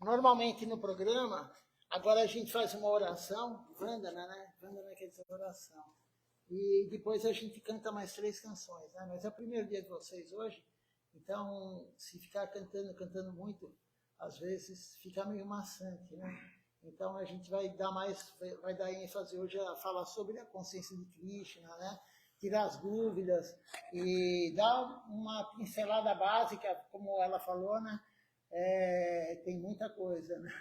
Normalmente no programa, agora a gente faz uma oração, Vandana, né? Vandana quer dizer oração. E depois a gente canta mais 3 canções, né? Mas é o primeiro dia de vocês hoje, então se ficar cantando muito, às vezes fica meio maçante, né? Então a gente vai dar ênfase hoje a falar sobre a consciência de Krishna, né? Tirar as dúvidas e dar uma pincelada básica, como ela falou, né? Tem muita coisa, né?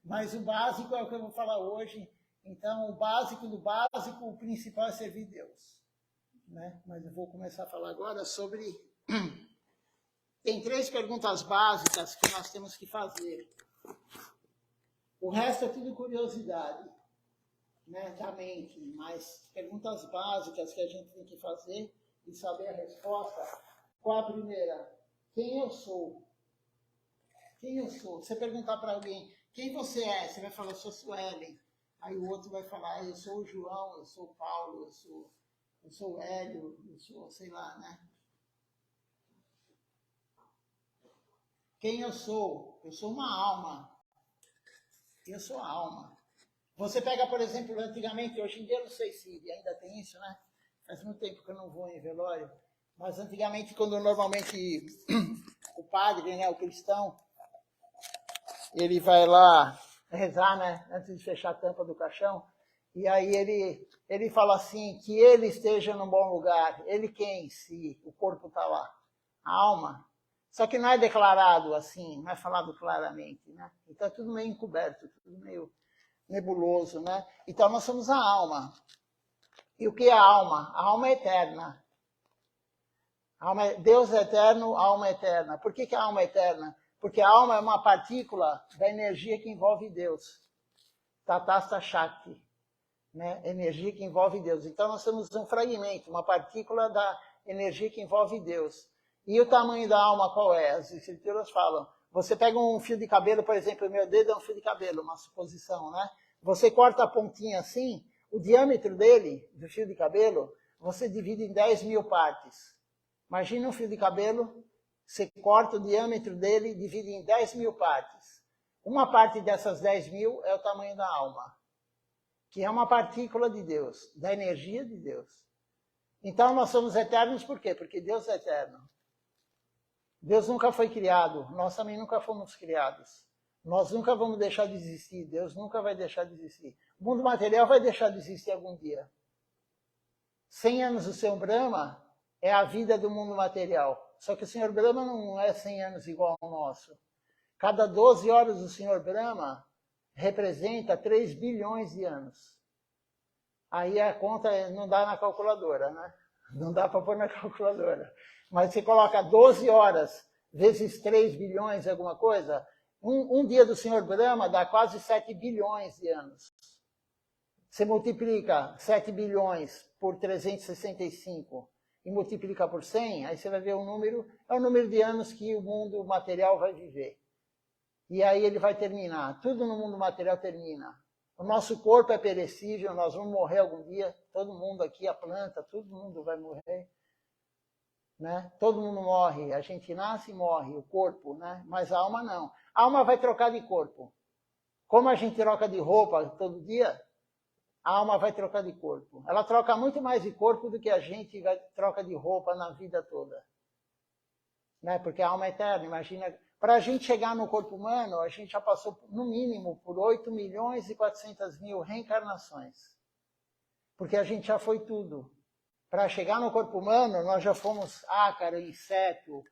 Mas o básico é o que eu vou falar hoje. Então, o básico do básico, o principal é servir Deus, né? Mas eu vou começar a falar agora sobre... Tem 3 perguntas básicas que nós temos que fazer. O resto é tudo curiosidade, né, da mente, mas perguntas básicas que a gente tem que fazer e saber a resposta. Qual a primeira? Quem eu sou? Quem eu sou? Você perguntar para alguém, quem você é? Você vai falar, eu sou Suelen. Aí o outro vai falar, eu sou o João, eu sou o Paulo, eu sou o Hélio, eu sou, sei lá, né? Quem eu sou? Eu sou uma alma. Eu sou a alma. Você pega, por exemplo, antigamente, hoje em dia eu não sei se ainda tem isso, né? Faz muito tempo que eu não vou em velório. Mas antigamente, quando normalmente o padre, né, o cristão, ele vai lá rezar, né, antes de fechar a tampa do caixão, e aí ele fala assim, que ele esteja num bom lugar. Ele quem? Se o corpo está lá. A alma. Só que não é declarado assim, não é falado claramente, né? Então é tudo meio encoberto, tudo meio nebuloso, né? Então nós somos a alma. E o que é a alma? A alma é eterna. Deus é eterno, a alma é eterna. Por que a alma é eterna? Porque a alma é uma partícula da energia que envolve Deus. Tatasta Shakti. Né? Energia que envolve Deus. Então nós temos um fragmento, uma partícula da energia que envolve Deus. E o tamanho da alma qual é? As escrituras falam. Você pega um fio de cabelo, por exemplo, o meu dedo é um fio de cabelo, uma suposição, né? Você corta a pontinha assim, o diâmetro dele, do fio de cabelo, você divide em 10.000 partes. Imagina um fio de cabelo, você corta o diâmetro dele e divide em 10.000 partes. Uma parte dessas 10.000 é o tamanho da alma, que é uma partícula de Deus, da energia de Deus. Então nós somos eternos por quê? Porque Deus é eterno. Deus nunca foi criado, nós também nunca fomos criados. Nós nunca vamos deixar de existir, Deus nunca vai deixar de existir. O mundo material vai deixar de existir algum dia. 100 anos do Senhor Brahma é a vida do mundo material. Só que o Senhor Brahma não é 100 anos igual ao nosso. Cada 12 horas do Senhor Brahma representa 3 bilhões de anos. Aí a conta não dá na calculadora, né? Não dá para pôr na calculadora. Mas você coloca 12 horas vezes 3 bilhões, alguma coisa, um dia do Senhor Brahma dá quase 7 bilhões de anos. Você multiplica 7 bilhões por 365 e multiplica por 100, aí você vai ver o número, é o número de anos que o mundo material vai viver. E aí ele vai terminar. Tudo no mundo material termina. O nosso corpo é perecível, nós vamos morrer algum dia, todo mundo aqui, a planta, todo mundo vai morrer. Né? Todo mundo morre, a gente nasce e morre, o corpo, né? Mas a alma não. A alma vai trocar de corpo. Como a gente troca de roupa todo dia, a alma vai trocar de corpo. Ela troca muito mais de corpo do que a gente troca de roupa na vida toda. Né? Porque a alma é eterna, imagina... Para a gente chegar no corpo humano, a gente já passou, no mínimo, por 8.400.000 reencarnações. Porque a gente já foi tudo. Para chegar no corpo humano, nós já fomos ácaro, inseto,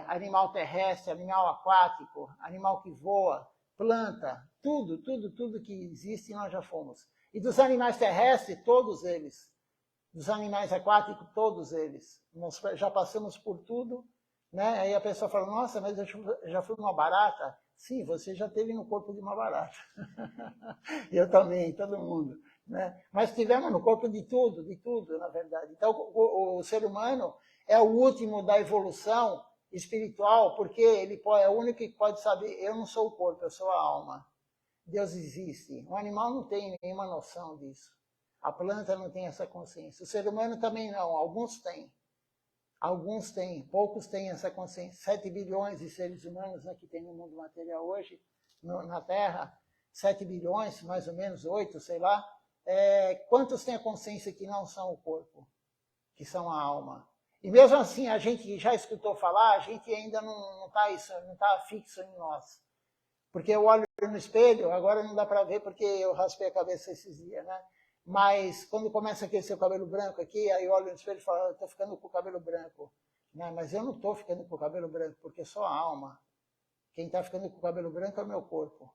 animal terrestre, animal aquático, animal que voa, planta, tudo que existe nós já fomos. E dos animais terrestres, todos eles. Dos animais aquáticos, todos eles. Nós já passamos por tudo. Né? Aí a pessoa fala, nossa, mas eu já fui uma barata? Sim, você já esteve no corpo de uma barata. Eu também, todo mundo. Né? Mas tivemos no corpo de tudo, na verdade. Então, o ser humano é o último da evolução espiritual, porque ele é o único que pode saber, eu não sou o corpo, eu sou a alma. Deus existe. O animal não tem nenhuma noção disso. A planta não tem essa consciência. O ser humano também não, alguns têm. Alguns têm, poucos têm essa consciência. 7 bilhões de seres humanos, né, que tem no mundo material hoje, na Terra, 7 bilhões, mais ou menos, 8, sei lá. Quantos têm a consciência que não são o corpo, que são a alma? E mesmo assim, a gente já escutou falar, a gente ainda não está fixo em nós. Porque eu olho no espelho, agora não dá para ver porque eu raspei a cabeça esses dias, né? Mas quando começa a crescer o cabelo branco aqui, aí eu olho no espelho e falo, eu estou ficando com o cabelo branco. Né? Mas eu não estou ficando com o cabelo branco, porque sou a alma. Quem está ficando com o cabelo branco é o meu corpo.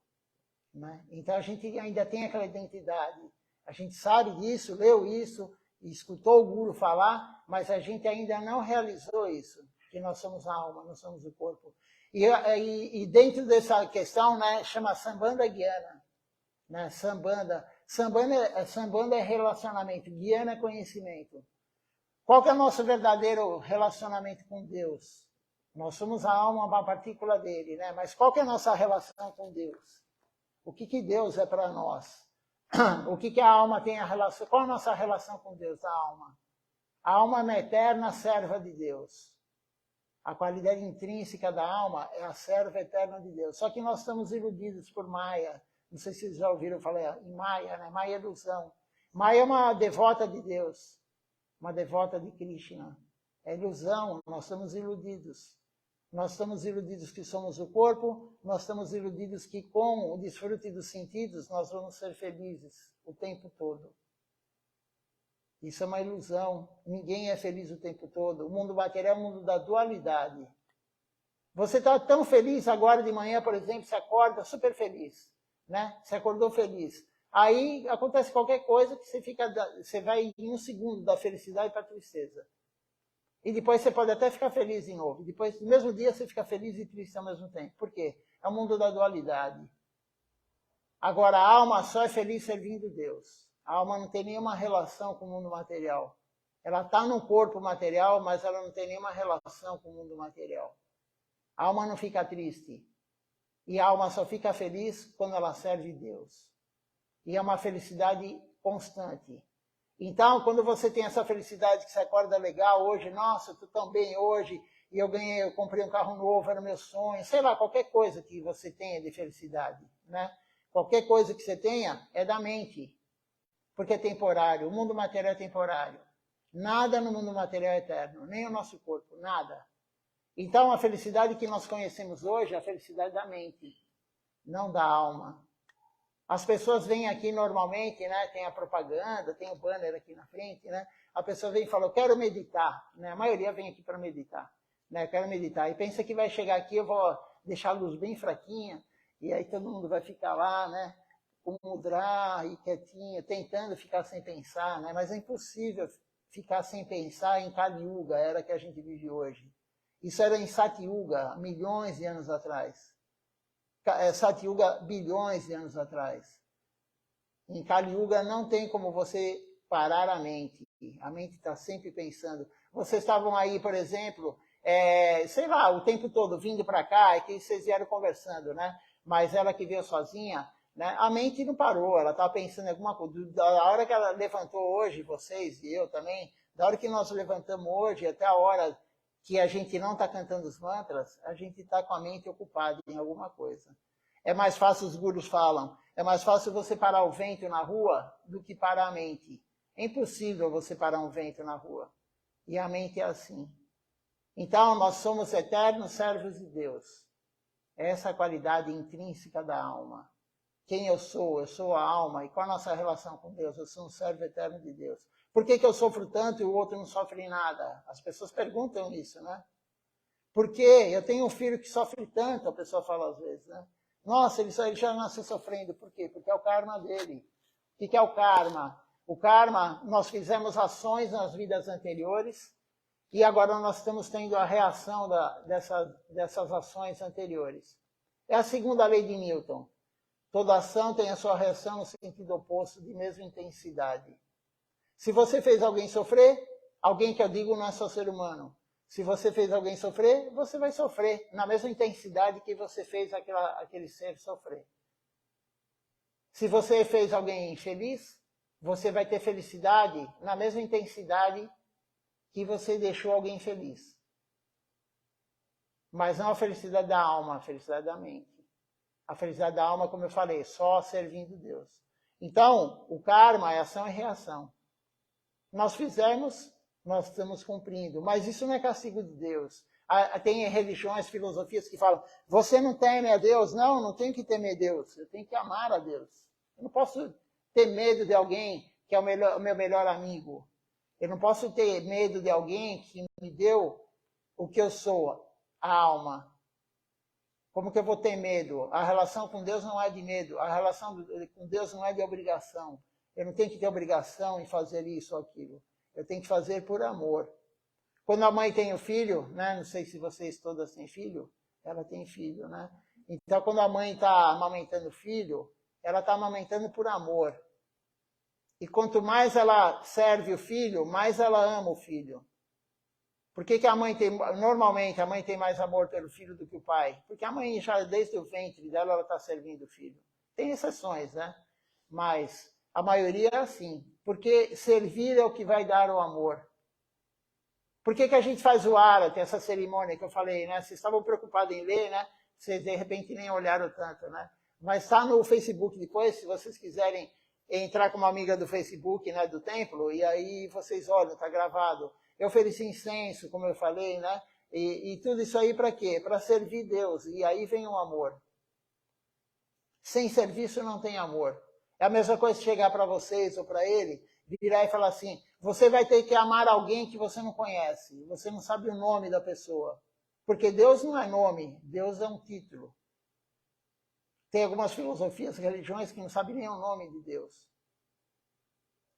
Né? Então a gente ainda tem aquela identidade. A gente sabe disso, leu isso, escutou o guru falar, mas a gente ainda não realizou isso, que nós somos a alma, nós somos o corpo. E dentro dessa questão, né, chama Sambandha Gyana. Né? Sambandha é relacionamento, Gyana é conhecimento. Qual que é o nosso verdadeiro relacionamento com Deus? Nós somos a alma, uma partícula dele, né? Mas qual que é a nossa relação com Deus? O que Deus é para nós? O que a alma tem a relação? Qual a nossa relação com Deus, a alma? A alma é uma eterna serva de Deus. A qualidade intrínseca da alma é a serva eterna de Deus. Só que nós estamos iludidos por Maya. Não sei se vocês já ouviram falar em Maya, né? Maya é ilusão. Maya é uma devota de Deus, uma devota de Krishna. É ilusão, nós estamos iludidos. Nós estamos iludidos que somos o corpo, nós estamos iludidos que com o desfrute dos sentidos nós vamos ser felizes o tempo todo. Isso é uma ilusão. Ninguém é feliz o tempo todo. O mundo material é o mundo da dualidade. Você está tão feliz agora de manhã, por exemplo, você acorda super feliz. Né? Você acordou feliz. Aí acontece qualquer coisa que você vai em um segundo da felicidade para a tristeza. E depois você pode até ficar feliz de novo. Depois, no mesmo dia, você fica feliz e triste ao mesmo tempo. Por quê? É o mundo da dualidade. Agora, a alma só é feliz servindo Deus. A alma não tem nenhuma relação com o mundo material. Ela está no corpo material, mas ela não tem nenhuma relação com o mundo material. A alma não fica triste. E a alma só fica feliz quando ela serve Deus. E é uma felicidade constante. Então, quando você tem essa felicidade que você acorda legal hoje, nossa, eu estou tão bem hoje, e eu comprei um carro novo, era meu sonho, sei lá, qualquer coisa que você tenha de felicidade, né? Qualquer coisa que você tenha é da mente, porque é temporário, o mundo material é temporário. Nada no mundo material é eterno, nem o nosso corpo, nada. Então, a felicidade que nós conhecemos hoje é a felicidade da mente, não da alma. As pessoas vêm aqui normalmente, né? Tem a propaganda, tem o banner aqui na frente, né? A pessoa vem e fala, eu quero meditar, né? A maioria vem aqui para meditar, né? Eu quero meditar. E pensa que vai chegar aqui, eu vou deixar a luz bem fraquinha, e aí todo mundo vai ficar lá, né? Com mudra e quietinho, tentando ficar sem pensar, né? Mas é impossível ficar sem pensar em Kali Yuga, a era que a gente vive hoje. Isso era em Satyuga, milhões de anos atrás. Satyuga, bilhões de anos atrás. Em Kali Yuga não tem como você parar a mente. A mente está sempre pensando. Vocês estavam aí, por exemplo, sei lá, o tempo todo vindo para cá, é que vocês vieram conversando, né? Mas ela que veio sozinha, né? A mente não parou, ela estava pensando em alguma coisa. Da hora que ela levantou hoje, vocês e eu também, da hora que nós levantamos hoje até a hora que a gente não está cantando os mantras, a gente está com a mente ocupada em alguma coisa. É mais fácil, os gurus falam, é mais fácil você parar o vento na rua do que parar a mente. É impossível você parar um vento na rua. E a mente é assim. Então, nós somos eternos servos de Deus. Essa é a qualidade intrínseca da alma. Quem eu sou a alma. E qual a nossa relação com Deus? Eu sou um servo eterno de Deus. Por que eu sofro tanto e o outro não sofre nada? As pessoas perguntam isso, né? Por que eu tenho um filho que sofre tanto, a pessoa fala às vezes, né? Nossa, ele já nasceu sofrendo. Por quê? Porque é o karma dele. O que é o karma? O karma, nós fizemos ações nas vidas anteriores e agora nós estamos tendo a reação dessas ações anteriores. É a segunda lei de Newton. Toda ação tem a sua reação no sentido oposto, de mesma intensidade. Se você fez alguém sofrer, alguém que eu digo não é só ser humano. Se você fez alguém sofrer, você vai sofrer na mesma intensidade que você fez aquele ser sofrer. Se você fez alguém feliz, você vai ter felicidade na mesma intensidade que você deixou alguém feliz. Mas não a felicidade da alma, a felicidade da mente. A felicidade da alma, como eu falei, só servindo Deus. Então, o karma é ação e reação. Nós fizemos, nós estamos cumprindo. Mas isso não é castigo de Deus. Tem religiões, filosofias que falam, você não teme a Deus? Não, não tenho que temer Deus. Eu tenho que amar a Deus. Eu não posso ter medo de alguém que é o meu melhor amigo. Eu não posso ter medo de alguém que me deu o que eu sou, a alma. Como que eu vou ter medo? A relação com Deus não é de medo. A relação com Deus não é de obrigação. Eu não tenho que ter obrigação em fazer isso ou aquilo. Eu tenho que fazer por amor. Quando a mãe tem o filho, né? Não sei se vocês todas têm filho, ela tem filho, né? Então, quando a mãe está amamentando o filho, ela está amamentando por amor. E quanto mais ela serve o filho, mais ela ama o filho. Por que a mãe tem, normalmente, a mãe tem mais amor pelo filho do que o pai? Porque a mãe, já desde o ventre dela, ela está servindo o filho. Tem exceções, né? Mas a maioria é assim. Porque servir é o que vai dar o amor. Por que a gente faz o Arati, essa cerimônia que eu falei, né? Vocês estavam preocupados em ler, né? Vocês, de repente, nem olharam tanto, né? Mas está no Facebook depois, se vocês quiserem entrar como amiga do Facebook, né, do templo, e aí vocês olham, está gravado. Eu ofereci incenso, como eu falei, né? E tudo isso aí para quê? Para servir Deus. E aí vem o amor. Sem serviço não tem amor. É a mesma coisa chegar para vocês ou para ele, virar e falar assim, você vai ter que amar alguém que você não conhece. Você não sabe o nome da pessoa. Porque Deus não é nome, Deus é um título. Tem algumas filosofias, religiões que não sabem nem o nome de Deus.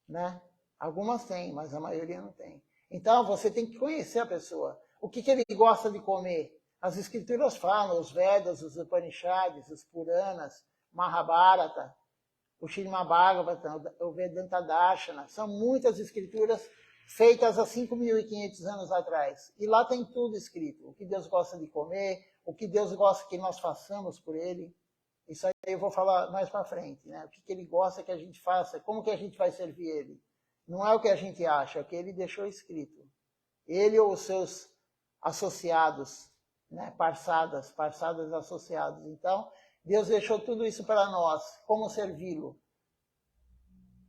Né? Algumas têm, mas a maioria não tem. Então, você tem que conhecer a pessoa. O que ele gosta de comer? As escrituras falam, os Vedas, os Upanishads, os Puranas, Mahabharata, o Srimad Bhagavatam, o Vedanta Darshana. São muitas escrituras feitas há 5.500 anos atrás. E lá tem tudo escrito. O que Deus gosta de comer, o que Deus gosta que nós façamos por Ele. Isso aí eu vou falar mais para frente. Né? O que Ele gosta que a gente faça, como que a gente vai servir Ele. Não é o que a gente acha, é o que Ele deixou escrito. Ele ou os seus associados, né? parçadas associados. Então, Deus deixou tudo isso para nós, como servi-lo.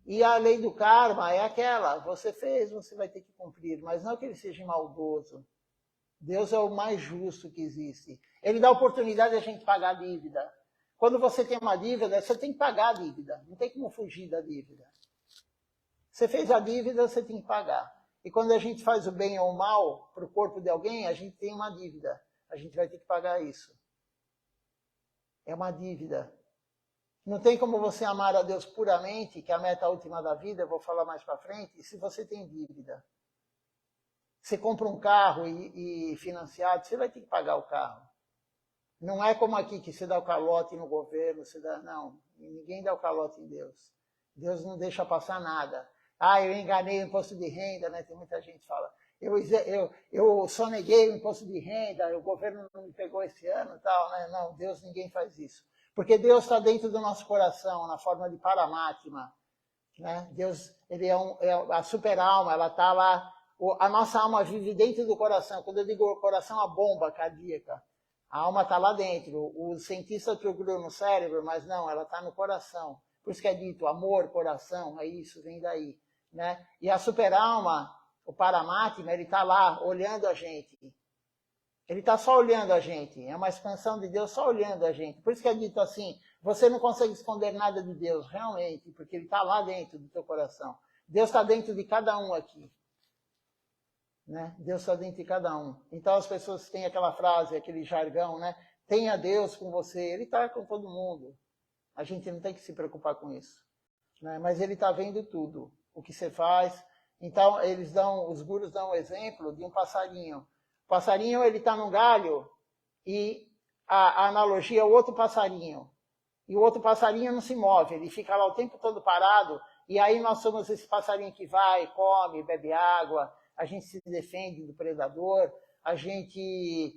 E a lei do karma é aquela, você fez, você vai ter que cumprir, mas não que ele seja maldoso. Deus é o mais justo que existe. Ele dá a oportunidade de a gente pagar a dívida. Quando você tem uma dívida, você tem que pagar a dívida, não tem como fugir da dívida. Você fez a dívida, você tem que pagar. E quando a gente faz o bem ou o mal para o corpo de alguém, a gente tem uma dívida. A gente vai ter que pagar isso. É uma dívida. Não tem como você amar a Deus puramente, que é a meta última da vida, eu vou falar mais para frente, se você tem dívida. Você compra um carro e financiado, você vai ter que pagar o carro. Não é como aqui que você dá o calote no governo, não, ninguém dá o calote em Deus. Deus não deixa passar nada. Ah, eu enganei o imposto de renda, né? Tem muita gente que fala. Eu soneguei o imposto de renda, o governo não me pegou esse ano e tal, né? Não, Deus, ninguém faz isso. Porque Deus está dentro do nosso coração, na forma de Paramatma. Né? Deus, ele é a super-alma, ela está lá. A nossa alma vive dentro do coração. Quando eu digo coração, a bomba cardíaca. A alma está lá dentro. Os cientistas procuram no cérebro, mas não, ela está no coração. Por isso que é dito amor, coração, é isso, vem daí. Né? E a super-alma, o Paramatma, ele está lá olhando a gente. Ele está só olhando a gente. É uma expansão de Deus só olhando a gente. Por isso que é dito assim, você não consegue esconder nada de Deus, realmente, porque Ele está lá dentro do teu coração. Deus está dentro de cada um aqui. Né? Deus está dentro de cada um. Então as pessoas têm aquela frase, aquele jargão, né? Tenha Deus com você. Ele está com todo mundo. A gente não tem que se preocupar com isso. Né? Mas Ele está vendo tudo. O que você faz. Então os gurus dão um exemplo de um passarinho. O passarinho, ele está no galho e a analogia é o outro passarinho. E o outro passarinho não se move, ele fica lá o tempo todo parado. E aí nós somos esse passarinho que vai, come, bebe água, a gente se defende do predador, a gente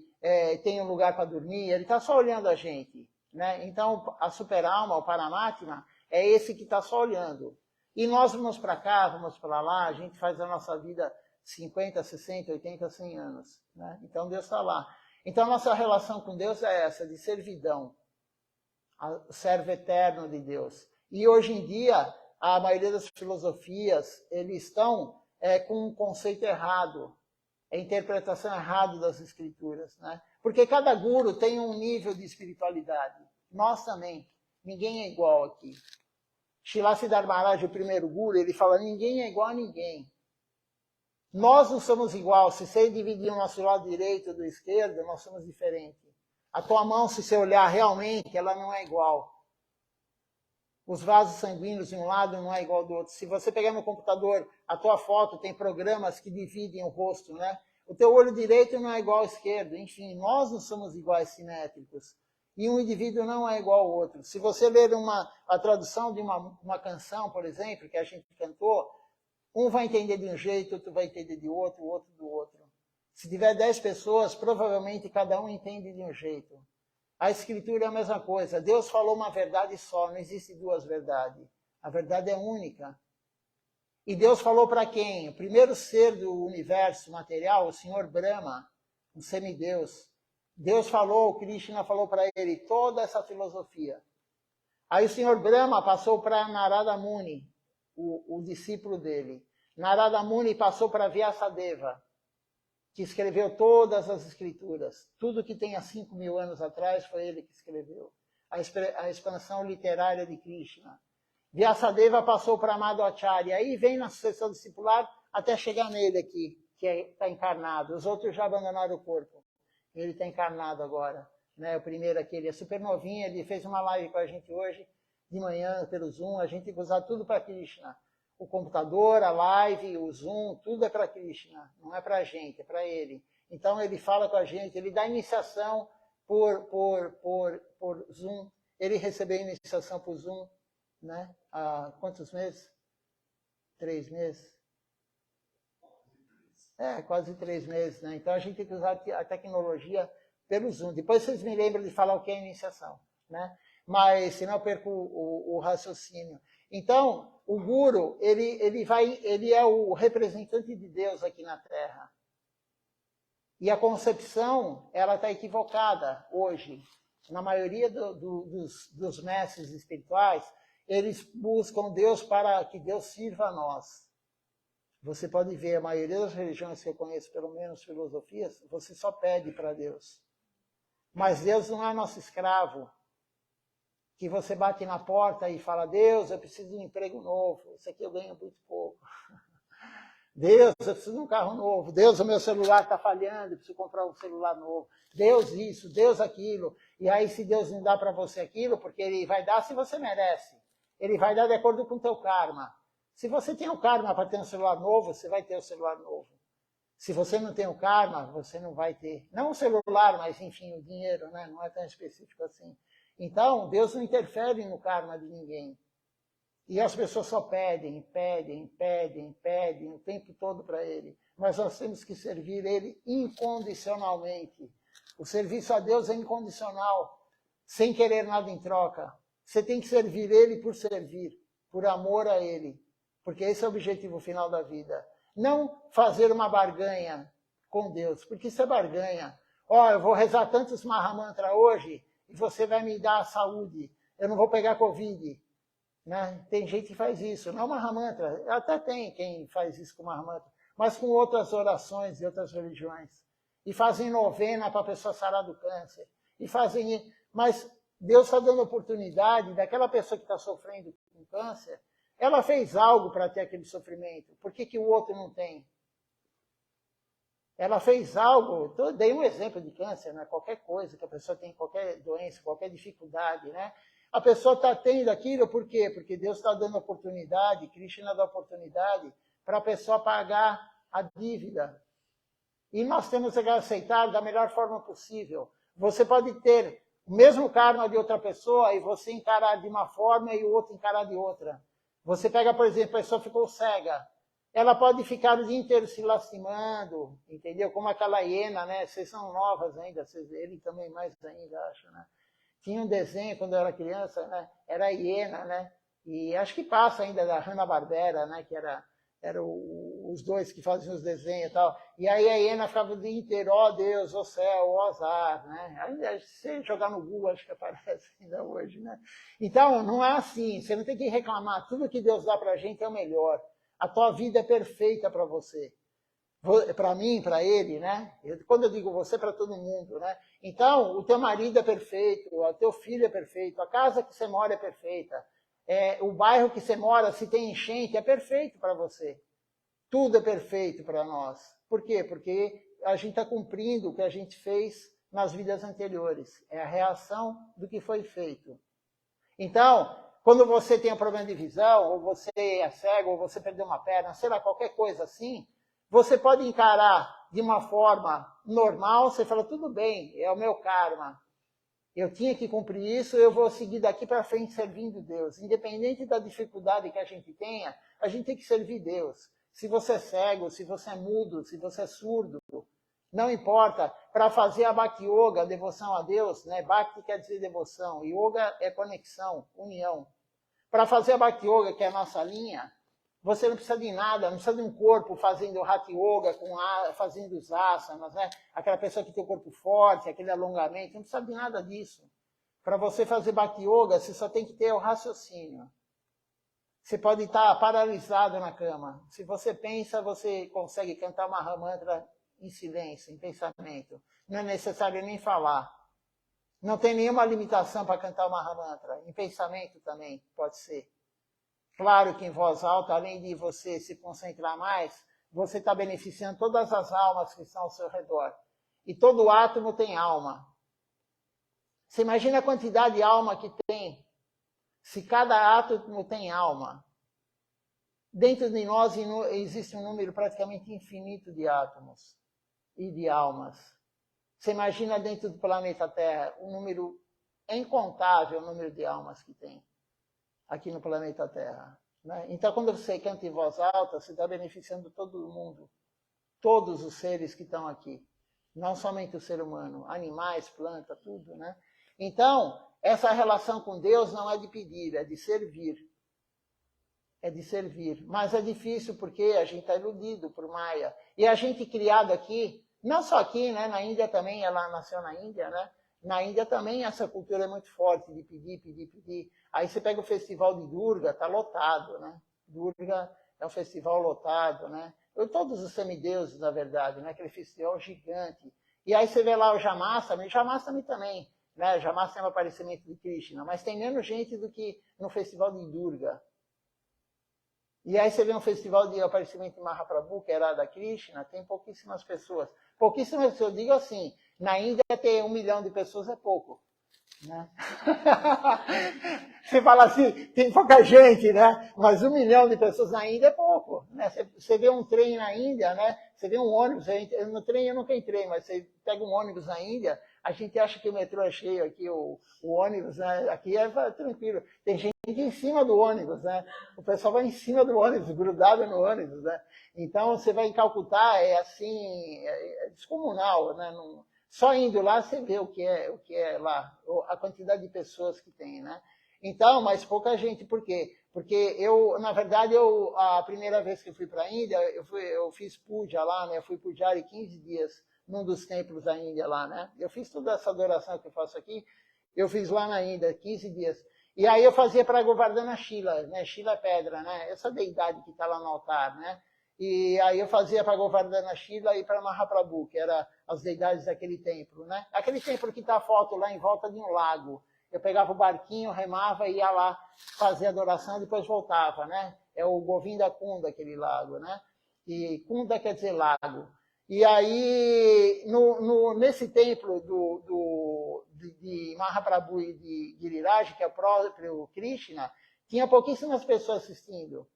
tem um lugar para dormir, ele está só olhando a gente. Né? Então, a super-alma, o Paramatma, é esse que está só olhando. E nós vamos para cá, vamos para lá, a gente faz a nossa vida 50, 60, 80, 100 anos. Né? Então Deus está lá. Então a nossa relação com Deus é essa, de servidão. O servo eterno de Deus. E hoje em dia, a maioria das filosofias, eles estão com um conceito errado, a interpretação errada das escrituras. Né? Porque cada guru tem um nível de espiritualidade. Nós também. Ninguém é igual aqui. Srila Siddhar Maharaj, o primeiro guru, ele fala, ninguém é igual a ninguém. Nós não somos igual. Se você dividir o nosso lado direito do esquerdo, nós somos diferentes. A tua mão, se você olhar realmente, ela não é igual. Os vasos sanguíneos de um lado não é igual ao do outro. Se você pegar no computador, a tua foto tem programas que dividem o rosto, né? O teu olho direito não é igual ao esquerdo. Enfim, nós não somos iguais simétricos. E um indivíduo não é igual ao outro. Se você ler a tradução de uma canção, por exemplo, que a gente cantou, um vai entender de um jeito, outro vai entender de outro, o outro do outro. Se tiver 10 pessoas, provavelmente cada um entende de um jeito. A Escritura é a mesma coisa. Deus falou uma verdade só, não existe duas verdades. A verdade é única. E Deus falou para quem? O primeiro ser do universo material, o Senhor Brahma, um semideus. Deus falou, Krishna falou para ele toda essa filosofia. Aí o Senhor Brahma passou para Narada Muni, o discípulo dele. Narada Muni passou para Vyasadeva, que escreveu todas as escrituras. Tudo que tem há 5.000 anos atrás foi ele que escreveu. A expansão literária de Krishna. Vyasadeva passou para Madhvacharya. Aí vem na sucessão discipular até chegar nele aqui, que está encarnado. Os outros já abandonaram o corpo. Ele está encarnado agora. Né? O primeiro aqui, ele é super novinho, ele fez uma live com a gente hoje, de manhã, pelo Zoom. A gente tem que usar tudo para Krishna. O computador, a live, o Zoom, tudo é para Krishna, não é para a gente, é para ele. Então ele fala com a gente, ele dá iniciação por Zoom, ele recebeu iniciação por Zoom, né? Há quantos meses? 3 meses? Quase 3 meses, né? Então a gente tem que usar a tecnologia pelo Zoom. Depois vocês me lembram de falar o que é iniciação, né? Mas senão eu perco o raciocínio. Então, o guru, ele é o representante de Deus aqui na Terra. E a concepção, ela está equivocada hoje. Na maioria dos mestres espirituais, eles buscam Deus para que Deus sirva a nós. Você pode ver, a maioria das religiões que eu conheço, pelo menos filosofias, você só pede para Deus. Mas Deus não é nosso escravo. Que você bate na porta e fala, Deus, eu preciso de um emprego novo, isso aqui eu ganho muito pouco. Deus, eu preciso de um carro novo. Deus, o meu celular está falhando, eu preciso comprar um celular novo. Deus isso, Deus aquilo. E aí se Deus não dá para você aquilo, porque Ele vai dar se você merece. Ele vai dar de acordo com o teu karma. Se você tem o karma para ter um celular novo, você vai ter o celular novo. Se você não tem o karma, você não vai ter. Não o celular, mas enfim, o dinheiro, né? Não é tão específico assim. Então, Deus não interfere no karma de ninguém. E as pessoas só pedem o tempo todo para Ele. Mas nós temos que servir Ele incondicionalmente. O serviço a Deus é incondicional, sem querer nada em troca. Você tem que servir Ele por servir, por amor a Ele. Porque esse é o objetivo final da vida. Não fazer uma barganha com Deus, porque isso é barganha. Eu vou rezar tantos Mahamantra hoje, e você vai me dar a saúde. Eu não vou pegar Covid. Né? Tem gente que faz isso. Não Mahamantra. Até tem quem faz isso com Mahamantra. Mas com outras orações e outras religiões. E fazem novena para a pessoa sarar do câncer. Mas Deus está dando oportunidade daquela pessoa que está sofrendo com câncer. Ela fez algo para ter aquele sofrimento. Por que o outro não tem? Ela fez algo, eu dei um exemplo de câncer, né? Qualquer coisa que a pessoa tem, qualquer doença, qualquer dificuldade, né? A pessoa está tendo aquilo por quê? Porque Deus está dando oportunidade, Krishna dá oportunidade para a pessoa pagar a dívida. E nós temos que aceitar da melhor forma possível. Você pode ter o mesmo karma de outra pessoa e você encarar de uma forma e o outro encarar de outra. Você pega, por exemplo, a pessoa ficou cega. Ela pode ficar o dia inteiro se lastimando, entendeu? Como aquela hiena, né? Vocês são novas ainda, ele também mais ainda, acho, né? Tinha um desenho quando eu era criança, né? Era a hiena, né? E acho que passa ainda da Hanna-Barbera, né? Que era o os dois que faziam os desenhos e tal. E aí a hiena ficava o dia inteiro, ó Deus, ó céu, ó azar, né? Aí se jogar no Google, acho que aparece ainda hoje, né? Então, não é assim, você não tem que reclamar, tudo que Deus dá pra gente é o melhor. A tua vida é perfeita para você. Para mim, para ele, né? Quando eu digo você, para todo mundo, né? Então, o teu marido é perfeito, o teu filho é perfeito, a casa que você mora é perfeita, o bairro que você mora, se tem enchente, é perfeito para você. Tudo é perfeito para nós. Por quê? Porque a gente está cumprindo o que a gente fez nas vidas anteriores. É a reação do que foi feito. Então, quando você tem um problema de visão, ou você é cego, ou você perdeu uma perna, sei lá, qualquer coisa assim, você pode encarar de uma forma normal, você fala, tudo bem, é o meu karma. Eu tinha que cumprir isso, eu vou seguir daqui para frente servindo Deus. Independente da dificuldade que a gente tenha, a gente tem que servir Deus. Se você é cego, se você é mudo, se você é surdo, não importa. Para fazer a Bhakti Yoga, devoção a Deus, né? Bhakti quer dizer devoção, Yoga é conexão, união. Para fazer a Bhakti Yoga, que é a nossa linha, você não precisa de nada, não precisa de um corpo fazendo Hatha Yoga, fazendo os asanas, né? Aquela pessoa que tem o corpo forte, aquele alongamento, não precisa de nada disso. Para você fazer Bhakti Yoga, você só tem que ter o raciocínio. Você pode estar paralisado na cama. Se você pensa, você consegue cantar uma Mahamantra em silêncio, em pensamento. Não é necessário nem falar. Não tem nenhuma limitação para cantar uma Mahamantra. Em pensamento também pode ser. Claro que em voz alta, além de você se concentrar mais, você está beneficiando todas as almas que estão ao seu redor. E todo átomo tem alma. Você imagina a quantidade de alma que tem? Se cada átomo tem alma. Dentro de nós existe um número praticamente infinito de átomos e de almas. Você imagina dentro do planeta Terra um número incontável, o número de almas que tem aqui no planeta Terra. Né? Então, quando você canta em voz alta, você está beneficiando todo mundo, todos os seres que estão aqui, não somente o ser humano, animais, plantas, tudo. Né? Então, essa relação com Deus não é de pedir, é de servir. É de servir. Mas é difícil porque a gente está iludido por Maya. E a gente criado aqui, não só aqui, né? Na Índia também, ela nasceu na Índia, né? Na Índia também essa cultura é muito forte de pedir, pedir, pedir. Aí você pega o festival de Durga, está lotado, né? Durga é um festival lotado, né? Todos os semideuses, na verdade, né? Aquele festival gigante. E aí você vê lá o Jamastami também, né? Jamastami é um aparecimento de Krishna, mas tem menos gente do que no festival de Durga. E aí você vê um festival de aparecimento de Mahaprabhu, que era da Krishna, tem pouquíssimas pessoas. Pouquíssimas, eu digo assim, na Índia ter 1 milhão de pessoas é pouco. Né? Você fala assim, tem pouca gente, né? Mas 1 milhão de pessoas na Índia é pouco. Né? Você vê um trem na Índia, né? Você vê um ônibus, no trem eu nunca entrei, mas você pega um ônibus na Índia, a gente acha que o metrô é cheio aqui, o ônibus, né? Aqui é tranquilo. Tem gente em cima do ônibus, né? O pessoal vai em cima do ônibus, grudado no ônibus, né? Então, você vai em Calcutá, é assim, é descomunal, né? Só indo lá você vê o que é lá, a quantidade de pessoas que tem, né? Então, mas pouca gente, por quê? Porque na verdade, a primeira vez que eu fui para a Índia, eu fiz puja lá, né? Eu fui pujari 15 dias num dos templos da Índia lá, né? Eu fiz toda essa adoração que eu faço aqui, eu fiz lá na Índia, 15 dias. E aí eu fazia para Govardhana Shila, né? Shila é pedra, né? Essa deidade que está lá no altar, né? E aí eu fazia para Govardhana Shila e para Mahaprabhu, que eram as deidades daquele templo, né? Aquele templo que está a foto lá em volta de um lago. Eu pegava o barquinho, remava e ia lá fazer adoração e depois voltava, né? É o Govinda Kunda, aquele lago, né? E Kunda quer dizer lago. E aí, nesse templo de Mahaprabhu e de Giriraj, que é o próprio Krishna, tinha pouquíssimas pessoas assistindo.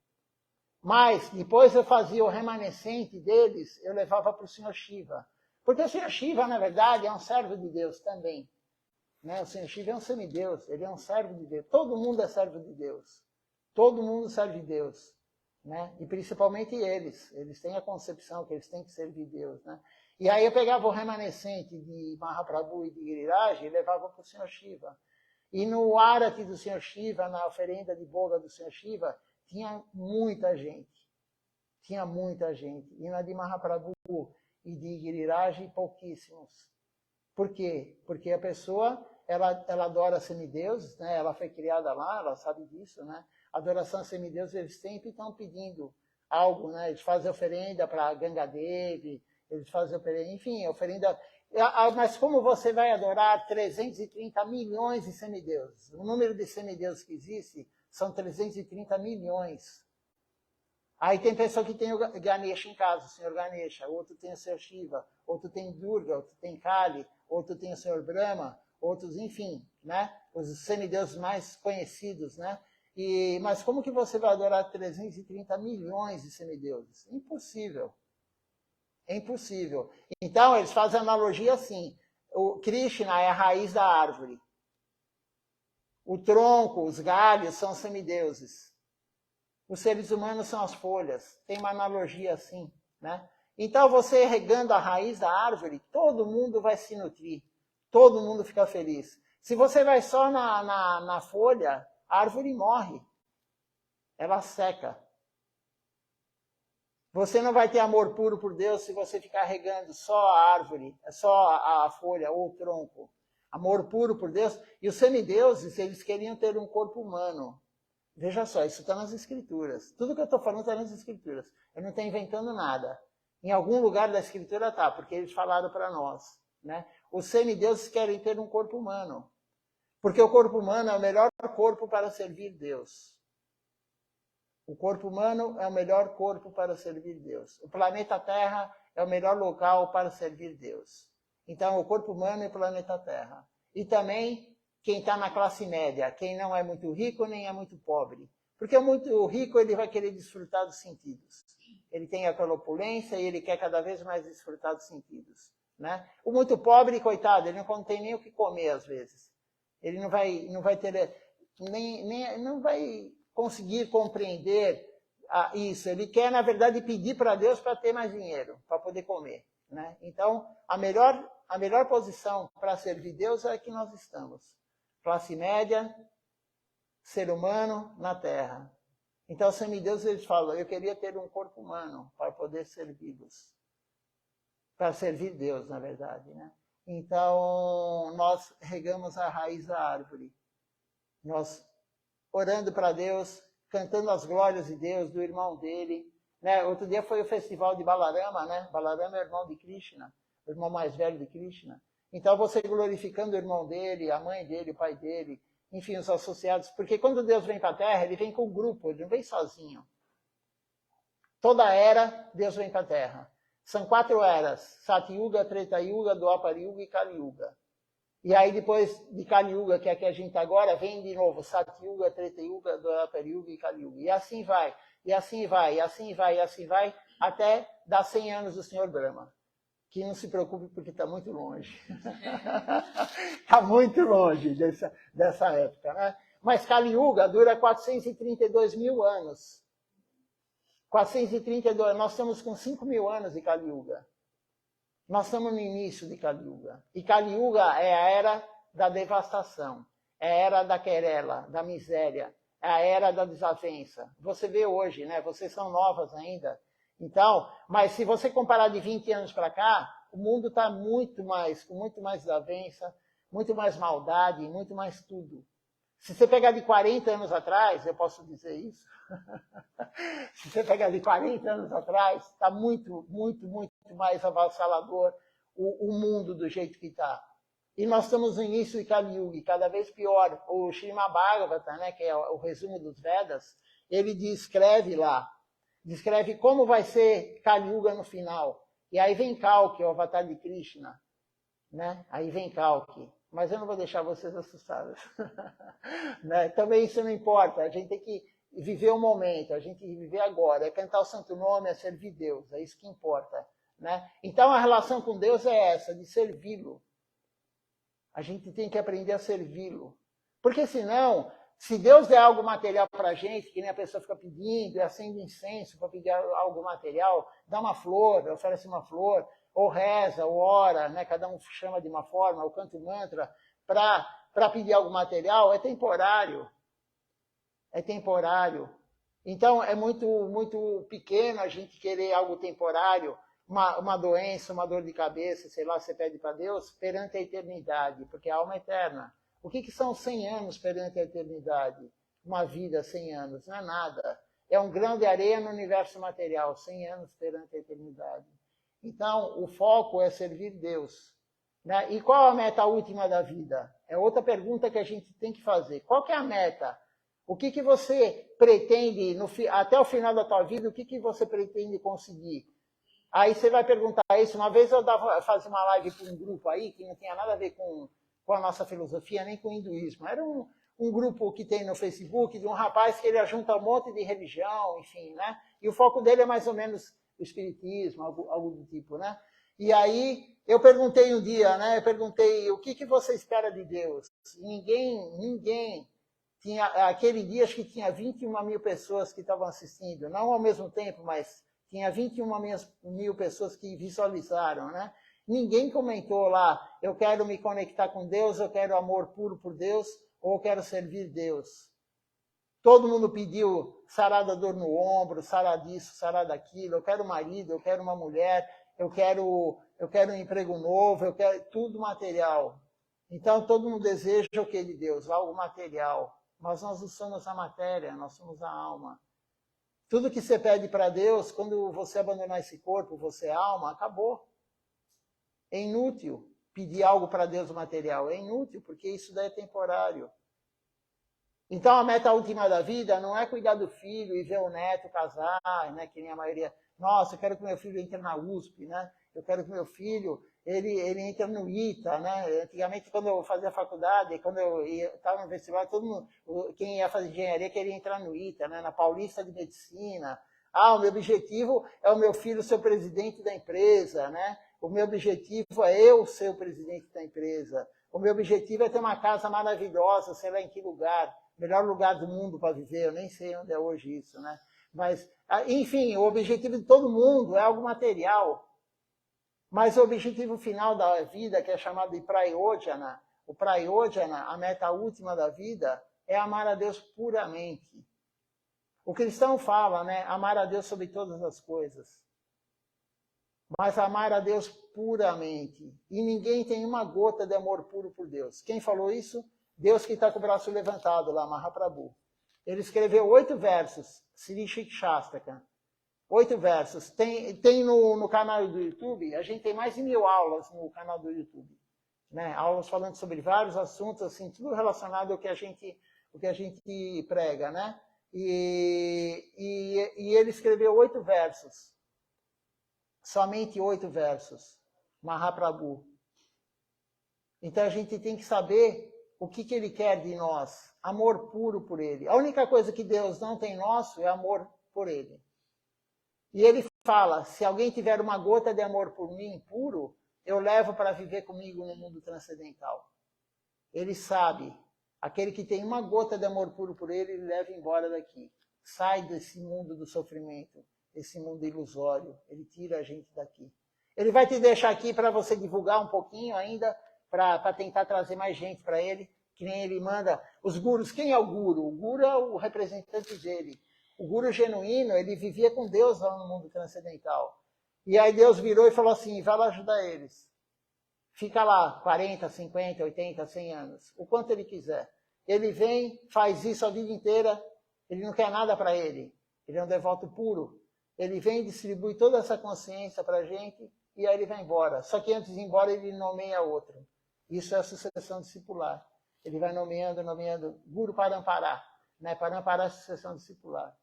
Mas, depois eu fazia o remanescente deles, eu levava para o Senhor Shiva. Porque o Senhor Shiva, na verdade, é um servo de Deus também. Né? O Senhor Shiva é um semideus, ele é um servo de Deus. Todo mundo é servo de Deus. Todo mundo serve Deus. Né? E principalmente eles têm a concepção que eles têm que servir Deus. Né? E aí eu pegava o remanescente de Mahaprabhu e de Giriraj e levava para o Senhor Shiva. E no Arati do Senhor Shiva, na oferenda de boga do Senhor Shiva, tinha muita gente. tinha muita gente. E na de Mahaprabhu e de Giriraj, pouquíssimos. Por quê? Porque a pessoa, ela adora semideuses, né? Ela foi criada lá, ela sabe disso, né? Adoração a semideuses, eles sempre estão pedindo algo, né? Eles fazem oferenda para Ganga Devi, eles fazem oferenda, enfim, oferenda. Mas como você vai adorar 330 milhões de semideuses? O número de semideuses que existe são 330 milhões. Aí tem pessoa que tem o Ganesha em casa, o Senhor Ganesha, outro tem o Senhor Shiva, outro tem Durga, outro tem Kali, outro tem o Senhor Brahma, outros, enfim, né? Os semideuses mais conhecidos, né? Mas como que você vai adorar 330 milhões de semideuses? Impossível. É impossível. Então, eles fazem analogia assim. O Krishna é a raiz da árvore. O tronco, os galhos são semideuses. Os seres humanos são as folhas. Tem uma analogia assim, né? Então, você regando a raiz da árvore, todo mundo vai se nutrir. Todo mundo fica feliz. Se você vai só na folha, a árvore morre. Ela seca. Você não vai ter amor puro por Deus se você ficar regando só a árvore, só a folha ou o tronco. Amor puro por Deus. E os semideuses, eles queriam ter um corpo humano. Veja só, isso está nas Escrituras. Tudo que eu estou falando está nas Escrituras. Eu não estou inventando nada. Em algum lugar da Escritura está, porque eles falaram para nós. Né? Os semideuses querem ter um corpo humano. Porque o corpo humano é o melhor corpo para servir Deus. O corpo humano é o melhor corpo para servir Deus. O planeta Terra é o melhor local para servir Deus. Então, o corpo humano é o planeta Terra. E também quem está na classe média, quem não é muito rico nem é muito pobre. Porque o muito rico ele vai querer desfrutar dos sentidos. Ele tem aquela opulência e ele quer cada vez mais desfrutar dos sentidos. Né? O muito pobre, coitado, ele não tem nem o que comer às vezes. Ele não vai ter, não vai conseguir compreender isso. Ele quer, na verdade, pedir para Deus para ter mais dinheiro, para poder comer. Né? Então, a melhor posição para servir Deus é a que nós estamos. Classe média, ser humano na Terra. Então, os semideuses, eles falam, eu queria ter um corpo humano para poder servi-los. Para servir Deus, na verdade. Né? Então, nós regamos a raiz da árvore. Nós orando para Deus, cantando as glórias de Deus, do irmão dele. Né? Outro dia foi o festival de Balarama, né? Balarama é o irmão de Krishna, o irmão mais velho de Krishna. Então você glorificando o irmão dele, a mãe dele, o pai dele, enfim, os associados. Porque quando Deus vem para a Terra, ele vem com um grupo, ele não vem sozinho. Toda era, Deus vem para a Terra. São 4 eras, Satyuga, Treta Yuga, Dwapara Yuga e Kali Yuga. E aí depois de Kali Yuga, que é a que a gente está agora, vem de novo Satyuga, Treta Yuga, Dwapara Yuga e Kali Yuga. E assim vai, e assim vai, e assim vai, e assim vai, até dar 100 anos do Senhor Brahma. Que não se preocupe porque está muito longe. Está muito longe dessa época. Né? Mas Kali Yuga dura 432 mil anos. 432, nós estamos com 5 mil anos de Kali Yuga. Nós estamos no início de Kali Yuga. E Kali Yuga é a era da devastação. É a era da querela, da miséria. É a era da desavença. Você vê hoje, né? Vocês são novas ainda. Então, mas se você comparar de 20 anos para cá, o mundo está com muito mais desavença, muito mais maldade, muito mais tudo. Se você pegar de 40 anos atrás, eu posso dizer isso. Se você pegar de 40 anos atrás, está muito mais avassalador o mundo do jeito que está. E nós estamos no início de Kali Yuga, cada vez pior. O Srimad Bhagavata, né, que é o resumo dos Vedas, ele descreve como vai ser Kali Yuga no final. E aí vem Kalki, o avatar de Krishna. Né? Aí vem Kalki. Mas eu não vou deixar vocês assustados. Né? Também isso não importa. A gente tem que viver o momento, a gente tem que viver agora. É cantar o santo nome, é servir Deus. É isso que importa. Né? Então a relação com Deus é essa, de servi-lo. A gente tem que aprender a servi-lo. Porque senão, se Deus der algo material para a gente, que nem a pessoa fica pedindo, acende incenso para pedir algo material, dá uma flor, oferece uma flor, ou reza, ou ora, né? Cada um chama de uma forma, ou canta um mantra, para pedir algo material, é temporário. É temporário. Então, é muito pequeno a gente querer algo temporário, uma doença, uma dor de cabeça, sei lá, você pede para Deus, perante a eternidade, porque a alma é eterna. O que são 100 anos perante a eternidade? Uma vida, 100 anos, não é nada. É um grão de areia no universo material, 100 anos perante a eternidade. Então, o foco é servir Deus. Né? E qual a meta última da vida? É outra pergunta que a gente tem que fazer. Qual que é a meta? O que você pretende, até o final da tua vida, o que você pretende conseguir? Aí você vai perguntar isso. Uma vez eu fazia uma live com um grupo aí, que não tinha nada a ver com a nossa filosofia, nem com o hinduísmo. Era um grupo que tem no Facebook, de um rapaz que ele junta um monte de religião, enfim, né? E o foco dele é mais ou menos o espiritismo, algo do tipo, né? E aí eu perguntei um dia, né? Eu perguntei, o que você espera de Deus? Ninguém tinha, aquele dia acho que tinha 21 mil pessoas que estavam assistindo, não ao mesmo tempo, mas tinha 21 mil pessoas que visualizaram, né? Ninguém comentou lá, eu quero me conectar com Deus, eu quero amor puro por Deus, ou eu quero servir Deus. Todo mundo pediu sarada dor no ombro, sarada disso, sarada daquilo, eu quero marido, eu quero uma mulher, eu quero um emprego novo, eu quero tudo material. Então todo mundo deseja o que de Deus? Algo material. Mas nós não somos a matéria, nós somos a alma. Tudo que você pede para Deus, quando você abandonar esse corpo, você é alma, acabou. É inútil pedir algo para Deus material. É inútil, porque isso daí é temporário. Então a meta última da vida não é cuidar do filho e ver o neto casar, né, que nem a maioria. Nossa, eu quero que meu filho entre na USP, né? Eu quero que meu filho ele entre no ITA, né? Antigamente, quando eu fazia faculdade, quando eu estava no vestibular, todo mundo, quem ia fazer engenharia queria entrar no ITA, né? Na Paulista de Medicina. Ah, o meu objetivo é o meu filho ser o presidente da empresa, né? O meu objetivo é eu ser o presidente da empresa. O meu objetivo é ter uma casa maravilhosa, sei lá em que lugar. Melhor lugar do mundo para viver, eu nem sei onde é hoje isso, né? Mas, enfim, o objetivo de todo mundo é algo material. Mas o objetivo final da vida, que é chamado de prayojana, o prayojana, a meta última da vida, é amar a Deus puramente. O cristão fala, né? Amar a Deus sobre todas as coisas. Mas amar a Deus puramente. E ninguém tem uma gota de amor puro por Deus. Quem falou isso? Deus que está com o braço levantado lá, Mahaprabhu. Ele escreveu 8 versos, Sri Shikshastaka. 8 versos. Tem no canal do YouTube, a gente tem mais de 1000 aulas no canal do YouTube. Né? Aulas falando sobre vários assuntos, assim, tudo relacionado ao que a gente prega, né? E ele escreveu 8 versos. Somente 8 versos. Mahaprabhu. Então a gente tem que saber o que ele quer de nós. Amor puro por ele. A única coisa que Deus não tem nosso é amor por ele. E ele fala, se alguém tiver uma gota de amor por mim puro, eu levo para viver comigo no mundo transcendental. Ele sabe, aquele que tem uma gota de amor puro por ele, ele leva embora daqui. Sai desse mundo do sofrimento, esse mundo ilusório. Ele tira a gente daqui. Ele vai te deixar aqui para você divulgar um pouquinho ainda, para tentar trazer mais gente para ele, que nem ele manda. Os gurus, quem é o guru? O guru é o representante dele. O guru genuíno, ele vivia com Deus lá no mundo transcendental. E aí Deus virou e falou assim, vai lá ajudar eles. Fica lá 40, 50, 80, 100 anos, o quanto ele quiser. Ele vem, faz isso a vida inteira, ele não quer nada para ele. Ele é um devoto puro. Ele vem e distribui toda essa consciência para a gente e aí ele vai embora. Só que antes de ir embora ele nomeia outro. Isso é a sucessão discipular. Ele vai nomeando Guru Parampará, né? Parampará é a sucessão discipular.